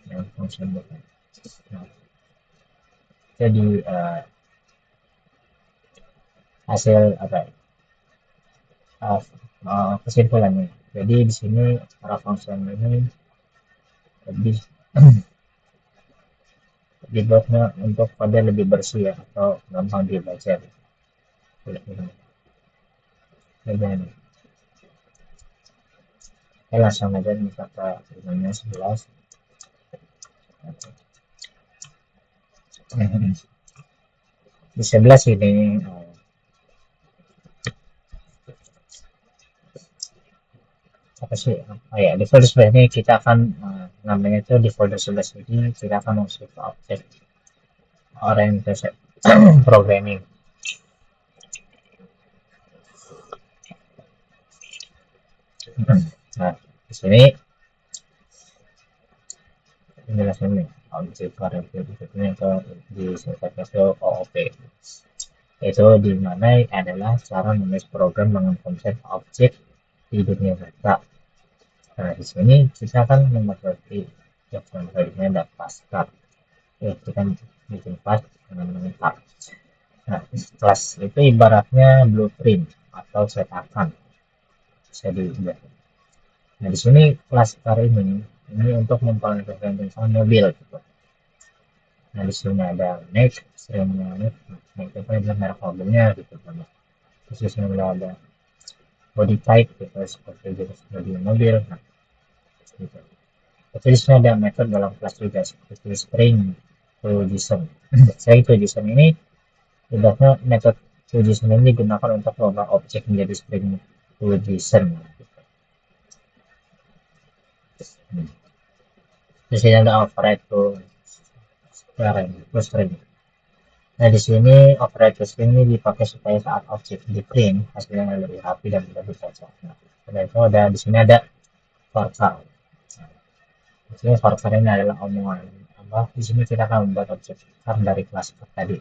yang function bukan. Nah, jadi hasil apa ya, uh, kesimpulannya. Jadi di sini para function ini lebih dibuatnya untuk pada lebih bersih ya atau gampang dibaca. Dan saya langsung aja nih kata ininya 11. Di 11 ini apa sih? Oh ya, di folder 11 ini kita akan namanya itu di folder 11 ini kita akan masuk ke objek oriented programming. Nah, di sini penjelasan nih objek oriented itu ke di singkatnya itu OOP. Itu di mana adalah cara menulis program dengan konsep objek di dunia nyata. Nah, di sini kita akan memasuki yang contohnya ada pasca. Ya, kita bikin kelas dengan mengikat. Nah, kelas itu ibaratnya blueprint atau cetakan bisa dilihat. Nah, di sini kelas car ini untuk memperlihatkan mobil gitu. Nah, di sini ada next, seringnya next, nah, itu adalah merek mobilnya gitu kan. Terus di sini ada body type gitu seperti jenis bodi mobil. Nah, gitu. Tapi di sini ada method dalam kelas juga seperti string to JSON. String to JSON ini ibaratnya metode to JSON ini digunakan untuk mengubah objek menjadi string to JSON. Hmm. Di sini ada override to string. Nah, di sini override to string ini dipakai supaya saat objek di print hasilnya lebih rapi dan mudah dibaca. Nah, itu ada di sini ada for char. Di sini for char ini adalah omongan. Apa? Di sini kita akan membuat objek char dari kelas tadi.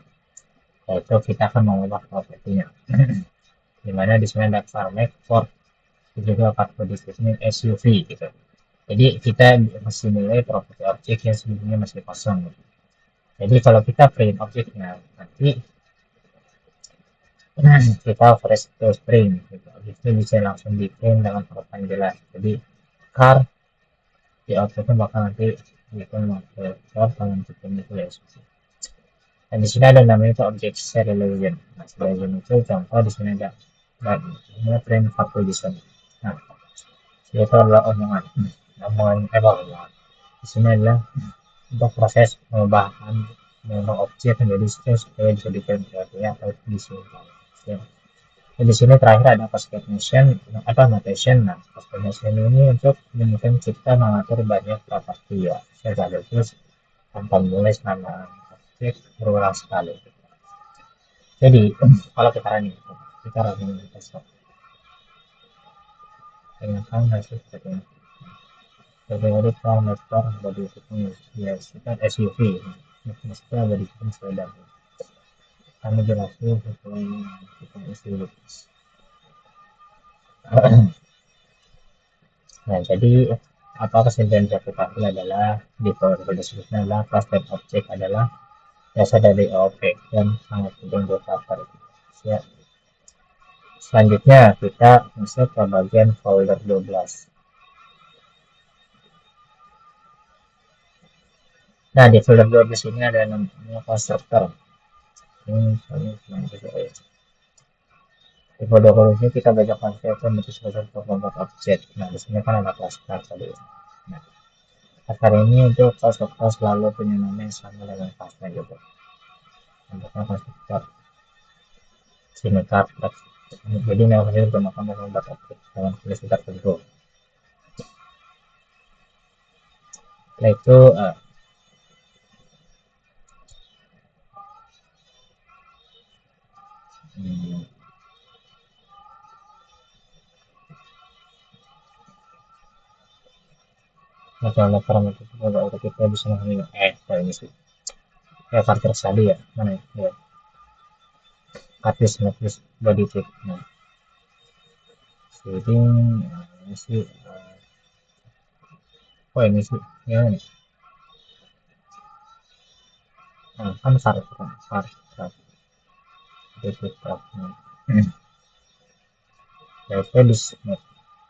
Yaitu kita akan mengubah propertinya. Di mana di sini ada var make for juga part ini SUV gitu. Jadi kita masih nilai properti objek yang sebelumnya masih kosong. Gitu. Jadi kalau kita print objeknya nanti kita fresh to string gitu. Objeknya bisa langsung di print dengan huruf yang jelas. Jadi car di outputnya bakal nanti gitu pakai car dengan tipe itu ya. Dan di sini ada namanya itu objek serialization. Nah, serialization itu contoh di sini ada ini print faktor JSON. Nah, itu adalah omongan. Omongan omongan. Di sini adalah untuk proses pengubahan memang objek menjadi string supaya bisa dikonversi atau disimpan. Ya. Dan di sini terakhir ada concatenation atau notation. Nah, concatenation ini untuk memungkinkan kita mengatur banyak properti ya. Saya terus tanpa menulis nama objek berulang sekali. Jadi kalau kita running desktop, dengan hasil seperti kategori car motor body equipment ya kita SUV maksudnya body equipment sepeda kami jelaskan sesuai kita SUV. Nah, jadi apa kesimpulan saya katakan adalah di proses deskripsinya adalah class type object adalah dasar dari OOP dan sangat penting buat cover. Ya. Selanjutnya kita masuk ke bagian folder 12. Nah, di folder 12 ini ada namanya constructor. Ini di folder 12 ini kita baca konsep bentuk untuk membuat objek. Nah, di sini kan ada cluster tadi. Nah, cluster ini untuk constructor selalu punya nama yang sama dengan kelasnya gitu. Bentuknya constructor. Sini cluster. Jadi namanya digunakan untuk membuat objek dalam kondisi tertentu. Setelah itu masalah parameter itu untuk kita bisa mengambil ini sih karakter tadi ya mana ya kartis body type. Nah, ini sih ini sih ya nih. Kan var desktop. Ya itu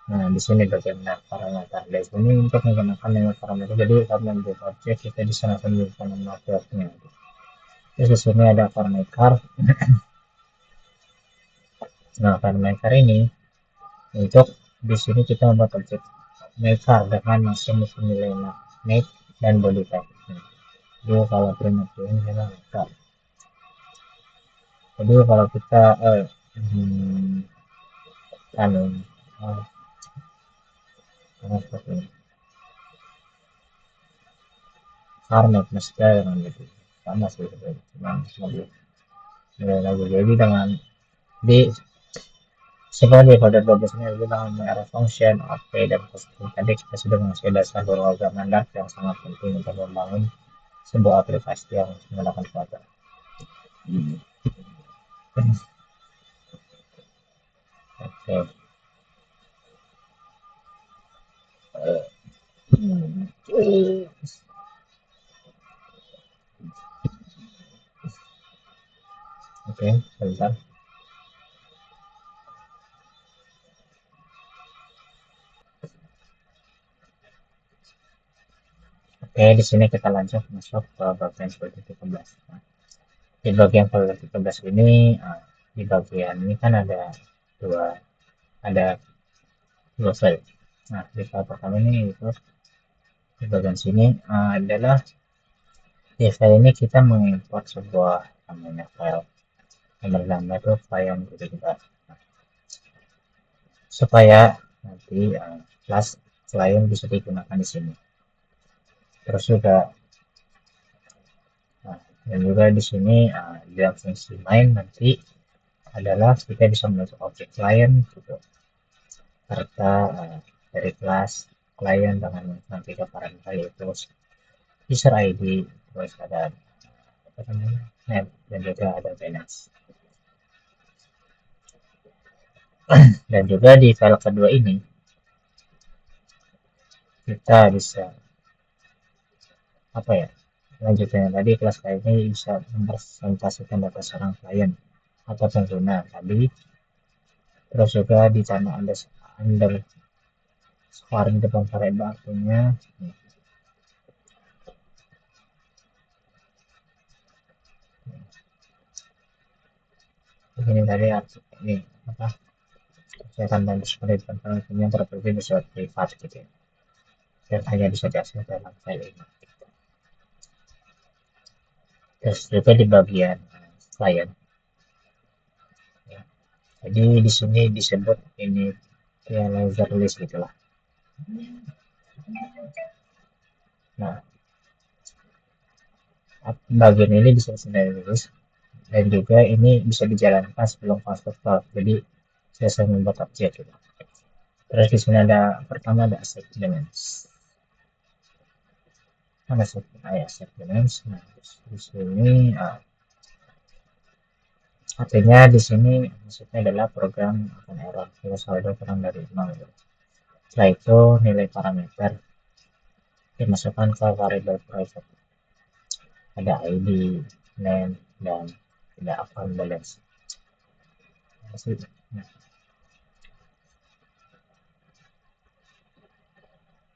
nah di sini bagian parameter. Di sini untuk menggunakan parameter, jadi karena membuat objek kita bisa langsung menggunakan metodenya. Terus di sini ada parameter. Nah parameter ini untuk di sini kita membuat objek maker dengan masing nilai make dan body type. Jadi kalau print ini memang maker. Jadi kalau kita anu seperti ini karnet mesti dengan gitu sama sih cuman lebih lagi jadi dengan di sebenarnya pada progresnya itu dengan mengarah function AP dan custom. Tadi kita sudah mengasih dasar berbagai mandat yang sangat penting untuk membangun sebuah aplikasi yang menggunakan Flutter. Oke. Oke, sebentar. Oke, di sini kita lanjut masuk ke bagian folder 13. Di bagian folder 13 ini, di bagian ini kan ada dua file. Nah, di file pertama ini itu di bagian sini adalah di file ini kita mengimport sebuah namanya file yang bernama itu file yang kita supaya nanti kelas klien bisa digunakan di sini. Terus juga dan juga di sini di fungsi main nanti adalah kita bisa membentuk objek klien gitu serta dari kelas klien dengan nanti ke parameter yaitu user ID, terus ada apa namanya name dan juga ada balance. Dan juga di file kedua ini kita bisa apa ya lanjutnya tadi kelas klien ini bisa mempresentasikan data seorang klien atau pengguna tadi. Terus juga di sana ada scoring depan variabel artinya ini tadi ini apa kesehatan dan seperti depan variabelnya terlebih bisa privat gitu ya dan hanya bisa diakses dalam file ini. Terus juga di bagian klien ya. Jadi di sini disebut ini realizer list gitulah. Nah bagian ini bisa list dan juga ini bisa dijalankan sebelum fase cloud. Jadi selesai membuat objek gitu. Terus di sini ada pertama ada set elements. Ada set elements. Nah, di sini artinya di sini maksudnya adalah program akan error kalau saldo kurang dari 0. Setelah itu nilai parameter dimasukkan ke variabel private. Ada ID, name, dan ada account balance. Nah,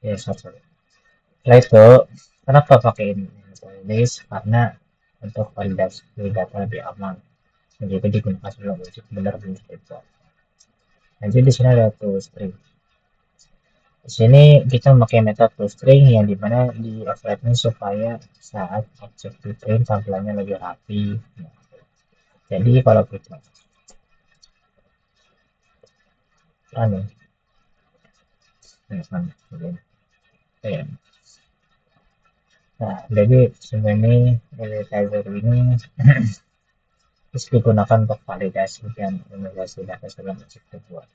ya sorry. Setelah itu kenapa pakai ini list karena untuk validasi data lebih aman dan juga digunakan sebelum wujud benar-benar itu. Lanjut di sini ada toString. Di sini kita memakai metode toString yang dimana di offline supaya saat objek di print tampilannya lebih rapi. Jadi kalau kita running nah jadi sebenarnya initializer ini terus digunakan untuk validasi dan validasi data sebelum objek dibuat.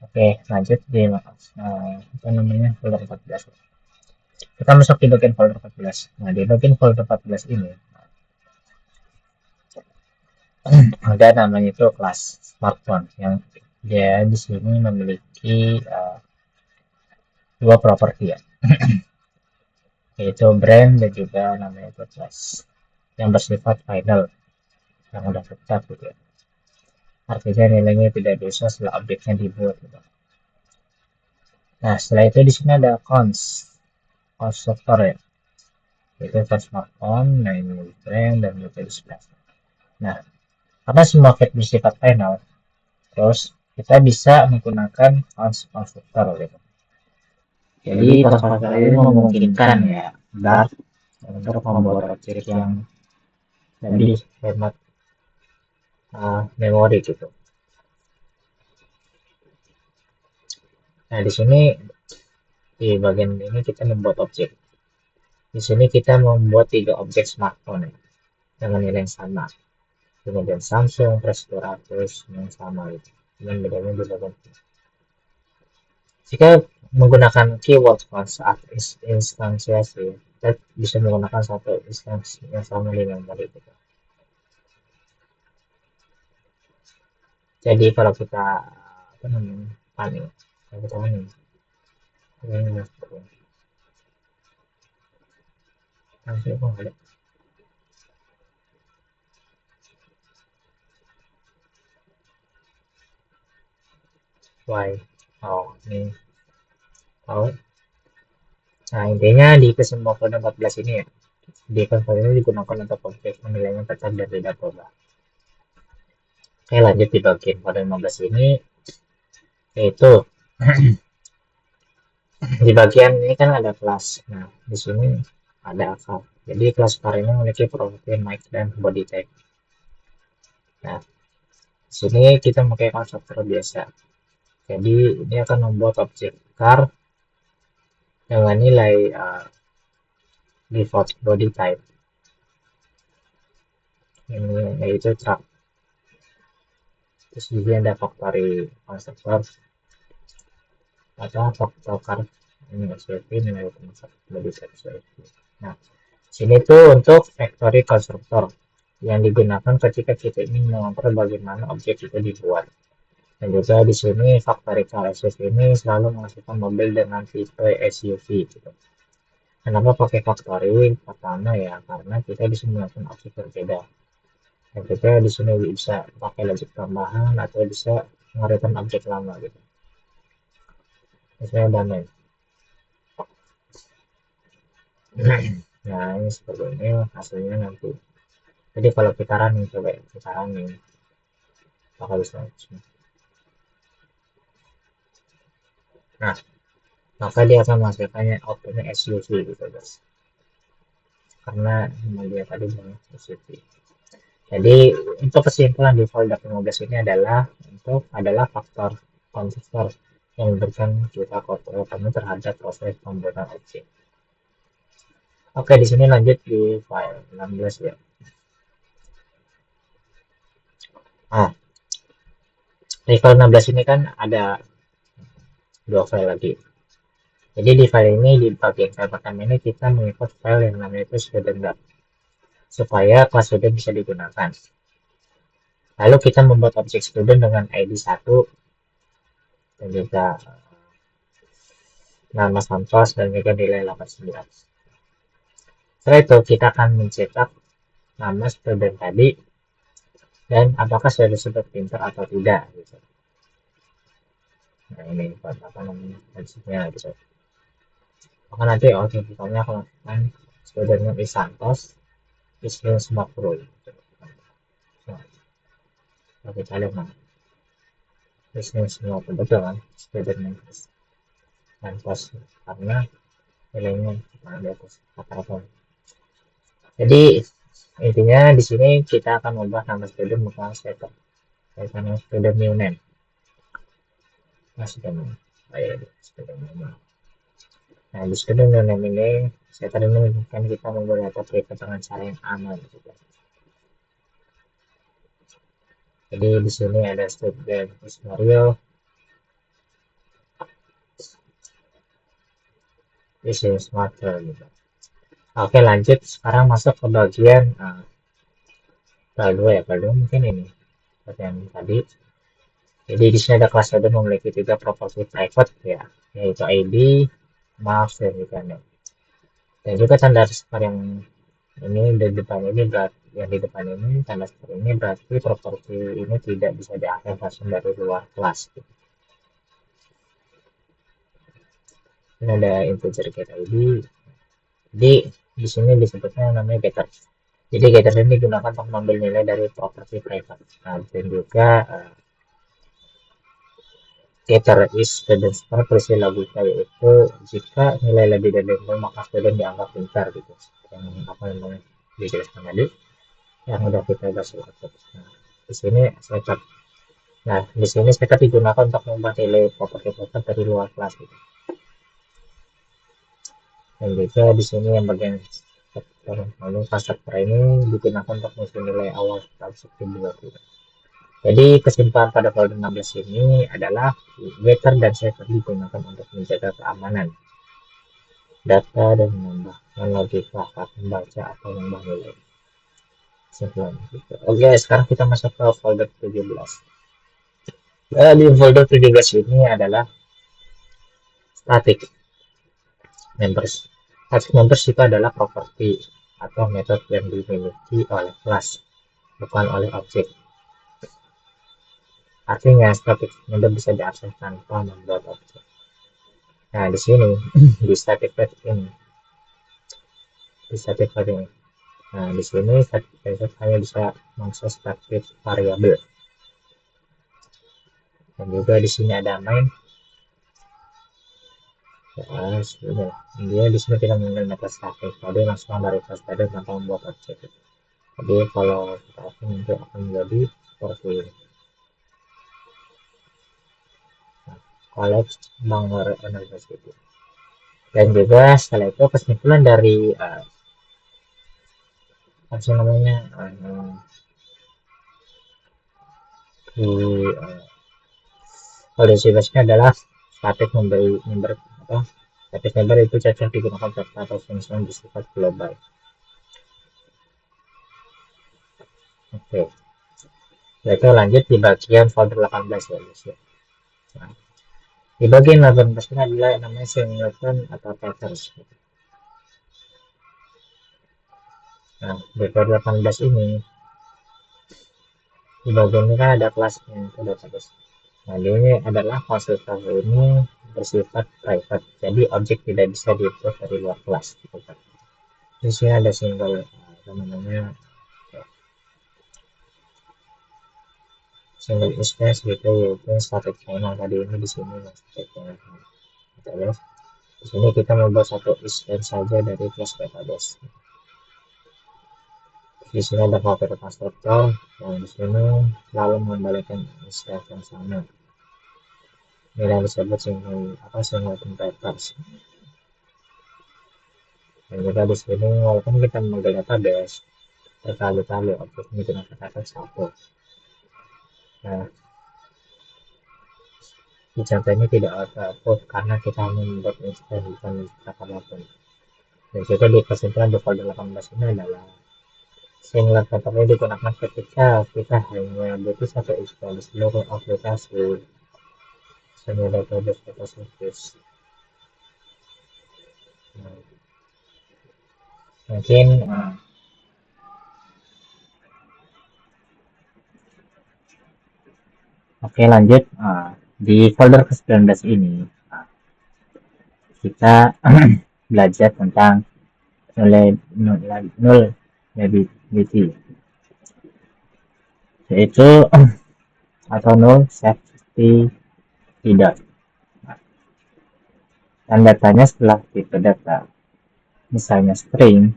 Oke, lanjut di apa namanya folder 14. Kita masuk di bagian folder 14. Nah, di bagian folder 14 ini ada namanya itu kelas smartphone yang Dia di sini memiliki dua properti ya, yaitu brand dan juga namanya itu class yang bersifat final, yang udah tetap gitu ya. Artinya nilainya tidak bisa setelah update-nya dibuat gitu. Nah, setelah itu di sini ada constructor ya, yaitu smartphone, nah ini brand dan juga display. Nah, karena semua field bersifat final, terus kita bisa menggunakan constructor gitu. Jadi constructor ini memungkinkan ya Dart untuk membuat objek yang lebih hemat memori gitu. Nah, di sini di bagian ini kita membuat objek. Di sini kita membuat 3 objek smartphone ya, dengan nilai yang sama. Kemudian Samsung, Prestura Asus yang sama gitu. Dengan bedanya beda. Jika menggunakan keyword saat instansiasi, kita bisa menggunakan satu instansi yang sama di memori gitu. Jadi kalau kita apa namanya panik, kalau kita panik, ini nanti apa ada y, oh ini tahu. Nah intinya di kesemua kode 14 ini ya, di konsol ini digunakan untuk objek nilainya tetap dan tidak berubah. Oke lanjut di bagian kode 15 ini, yaitu di bagian ini kan ada kelas. Nah di sini ada akar. Jadi kelas var ini memiliki properti mic dan body type. Nah di sini kita pakai konstruktor biasa. Jadi ini akan membuat objek car dengan nilai default body type. Ini yaitu truck. Terus juga ada factory constructor atau factor car ini SVP nilai body type SVP. Nah sini tuh untuk factory constructor yang digunakan ketika kita ingin mengontrol bagaimana objek itu dibuat. Dan juga di sini factory car SUV ini selalu menghasilkan mobil dengan tipe SUV gitu. Kenapa pakai factory? Pertama ya karena kita bisa melakukan opsi berbeda. Dan kita di sini bisa pakai logic tambahan atau bisa menggunakan objek lama gitu. Misalnya damai. Nah ini seperti ini hasilnya nanti. Jadi kalau kita running coba ya, kita running bakal bisa. Nah maka dia akan menghasilkannya outputnya SUV gitu guys. Karena dia tadi banyak SUV. Jadi untuk kesimpulan di folder 15 ini adalah faktor konsistor yang memberikan kita kontrol penuh terhadap proses pembuatan objek. Oke, di sini lanjut di file 16 ya. Ah, di file 16 ini kan ada dua file lagi. Jadi di file ini di bagian file pertama ini kita mengimport file yang namanya itu student.dat supaya kelas student bisa digunakan. Lalu kita membuat objek student dengan ID 1 dan juga nama Santos dan juga nilai 89. Setelah itu kita akan mencetak nama student tadi dan apakah sudah disebut pinter atau tidak gitu. Nah ini apa namanya prinsipnya gitu. Maka nanti outputnya akan lakukan student name is Santos is semua pro gitu. Nah, kita lihat mana is semua pro betul kan student name is Santos karena nilainya di atas rata-rata. Jadi intinya di sini kita akan mengubah nama student bukan setter. Karena student new name. Nah, student name. Nah, di student new name ini setter ini kan kita membuat data private dengan cara yang aman gitu. Jadi di sini ada student Mario. This is smarter gitu. Oke lanjut sekarang masuk ke bagian file 2 ya, file 2 mungkin ini bagian tadi Jadi di sini ada kelas student memiliki tiga properti private ya, yaitu ID, marks, dan juga name. Dan juga tanda seper yang ini di depan ini berarti yang di depan ini tanda seper ini berarti properti ini tidak bisa diakses langsung dari luar kelas. Ini ada integer get ID. Jadi di sini disebutnya namanya getter. Jadi getter ini digunakan untuk mengambil nilai dari properti private. Nah, dan juga getter is student seperti versi logika, yaitu jika nilai lebih dari 0 maka student dianggap pintar gitu. Yang apa namanya dijelaskan tadi yang udah kita bahas. Nah, di sini setup. Nah, di sini setup digunakan untuk mengubah nilai properti private dari luar kelas gitu. Dan juga di sini yang bagian lalu constructor ini digunakan untuk mengisi nilai awal subscription 2 gitu. Jadi kesimpulan pada folder 16 ini adalah getter dan setter digunakan untuk menjaga keamanan data dan menambahkan logika saat membaca atau mengubah nilai. Kesimpulan gitu. Oke, sekarang kita masuk ke folder 17. Di folder 17 ini adalah static members. Static members itu adalah properti atau metode yang dimiliki oleh kelas, bukan oleh objek. Artinya static member bisa diakses tanpa membuat objek. Nah, di sini di static method ini, di static method ini. Nah, di sini static method hanya bisa mengakses static variabel. Dan juga di sini ada main. Ya, dia di sini tidak menggunakan metode static, jadi langsung dari kelas tadi tanpa membuat objek. Jadi kalau kita open nanti akan menjadi seperti ini. Nah, collect Bangor University. Dan juga setelah itu kesimpulan dari apa namanya di kondisi basisnya adalah static member apa static member itu cocok digunakan data atau fungsi yang bersifat global. Oke, kita lanjut di bagian folder 18 ya guys ya. Nah, di bagian 18 ini adalah namanya singleton atau patterns. Nah, di folder 18 ini di bagian ini kan ada kelasnya itu database. Nah, ini adalah konstruktor ini bersifat private, jadi objek tidak bisa diinput dari luar kelas gitu kan. Di sini ada single apa namanya single instance gitu, yaitu static channel tadi ini di sini static channel. Terus di sini kita membuat satu instance saja dari kelas database. Di sini ada property constructor dan di sini lalu mengembalikan instance yang sama. Ini yang disebut single patterns. Dan juga di sini walaupun kita memanggil database berkali-kali objek ini dengan kata satu. Nah, di contoh ini tidak output karena kita hanya membuat instance bukan mencetak apapun. Dan juga di kesimpulan di folder 18 ini adalah single pattern ini digunakan ketika kita hanya butuh satu instance seluruh aplikasi semua database atau service. Nah, mungkin oke lanjut di folder ke-19 ini kita belajar tentang nullability, yaitu atau null safety tidak. Dan datanya setelah tipe data, misalnya string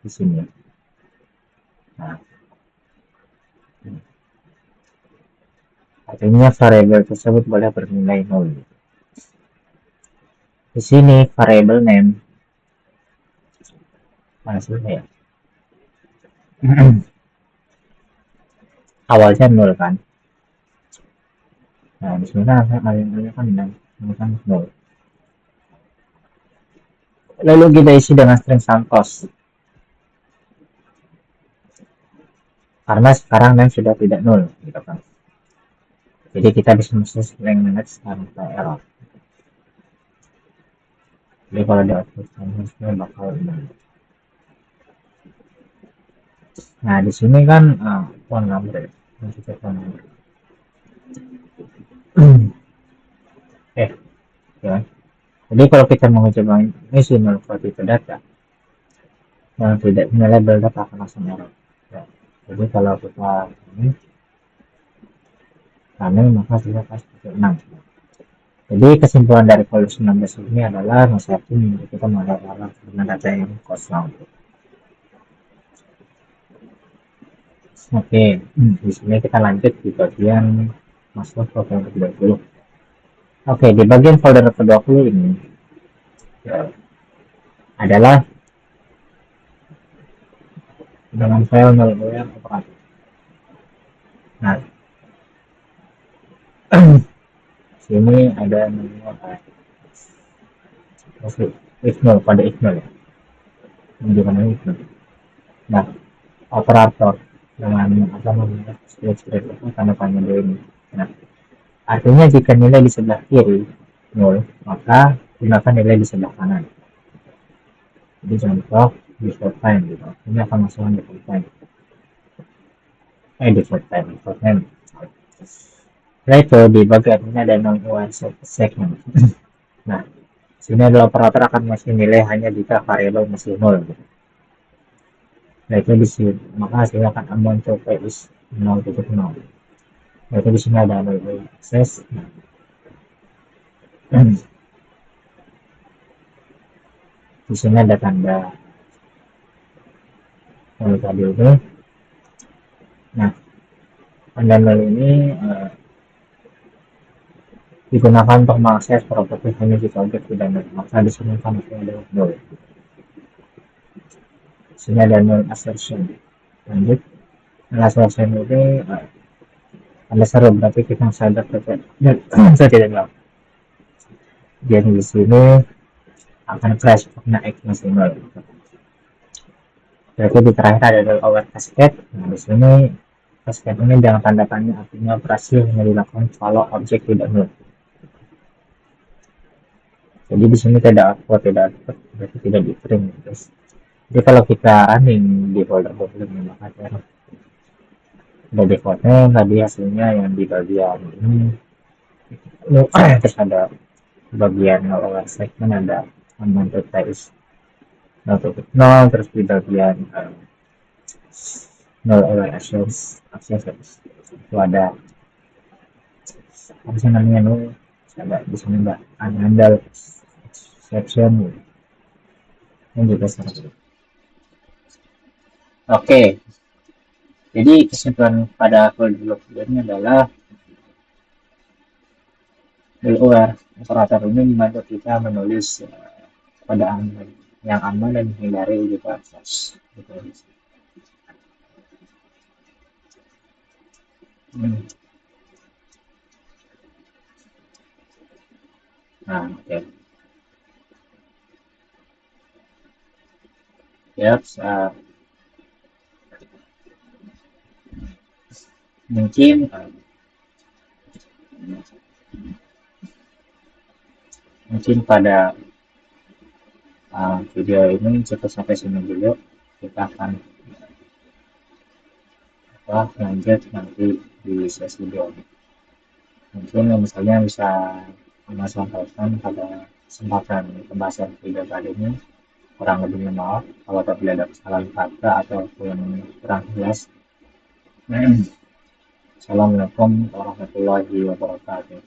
di sini. Nah, artinya variabel tersebut boleh bernilai 0. Di sini variabel name maksudnya ya. Awalnya 0 kan. Nah, di sini kan variabelnya kan 0. Lalu kita isi dengan string samples. Karena sekarang name sudah tidak 0 gitu kan. Jadi kita bisa mesti sering manage tanpa error. Jadi kalau di output harusnya bakal ini. Nah di sini kan phone number ya. Kita phone number. Ya. Jadi kalau kita mau coba mengisi melewati data yang tidak punya label data akan langsung error. Ya. Jadi kalau kita ini running maka sudah pasti 6. Jadi kesimpulan dari polisi 16 ini adalah masyarakat ini kita mengalami dengan data yang kosong. Oke, di sini kita lanjut di bagian masuk ke folder 20. Oke, di bagian folder ke-20 ini ya, adalah dengan file malware operator. Nah, sini ada namanya Ignore pada Ignore ya, menunjukkan Ignore. Nah, operator dengan apa namanya script itu tanda tanya ini. Nah, artinya jika nilai di sebelah kiri 0, maka gunakan nilai di sebelah kanan. Jadi contoh default time gitu. Ini akan masukkan default time. Default time. Setelah itu di bagian ini ada non-aware segment. Nah, sini adalah operator akan masih nilai hanya jika variabel masih 0. Gitu. Nah, itu di sini. Maka hasilnya akan amount to pay is 0.0. Nah, itu di sini ada nilai access. Di sini ada tanda tadi itu. Nah, tanda 0 ini digunakan untuk mengakses properti hanya jika objek tidak nol. Maka di sini kan ada 0. Di sini ada null assertion. Lanjut, null assertion ini ada seru berarti kita sadar saya tidak tahu. Jadi di sini akan crash karena x masih 0. Berarti di terakhir ada null over cascade. Nah, di sini cascade ini dengan tanda tanya artinya operasi hanya dilakukan kalau objek tidak nol. Jadi di sini tidak output, berarti tidak di print. Jadi kalau kita running di folder problem maka error. Ada defaultnya tadi hasilnya yang di bagian ini terus ada bagian lower segment ada unwanted size 0.0 terus di bagian null over access itu ada apa sih namanya null ada di sini mbak unhandled exception yang juga sangat. Oke, jadi kesimpulan pada folder ini adalah aware operator ini membantu kita menulis pada yang aman dan menghindari juga akses. Nah, oke. Ya, mungkin pada video ini cukup sampai sini dulu. Kita akan lanjut nanti di sesi video. Mungkin misalnya bisa sampaikan pada kesempatan pembahasan video kali ini kurang lebihnya maaf kalau apabila ada kesalahan kata ataupun kurang jelas. Assalamualaikum warahmatullahi wabarakatuh.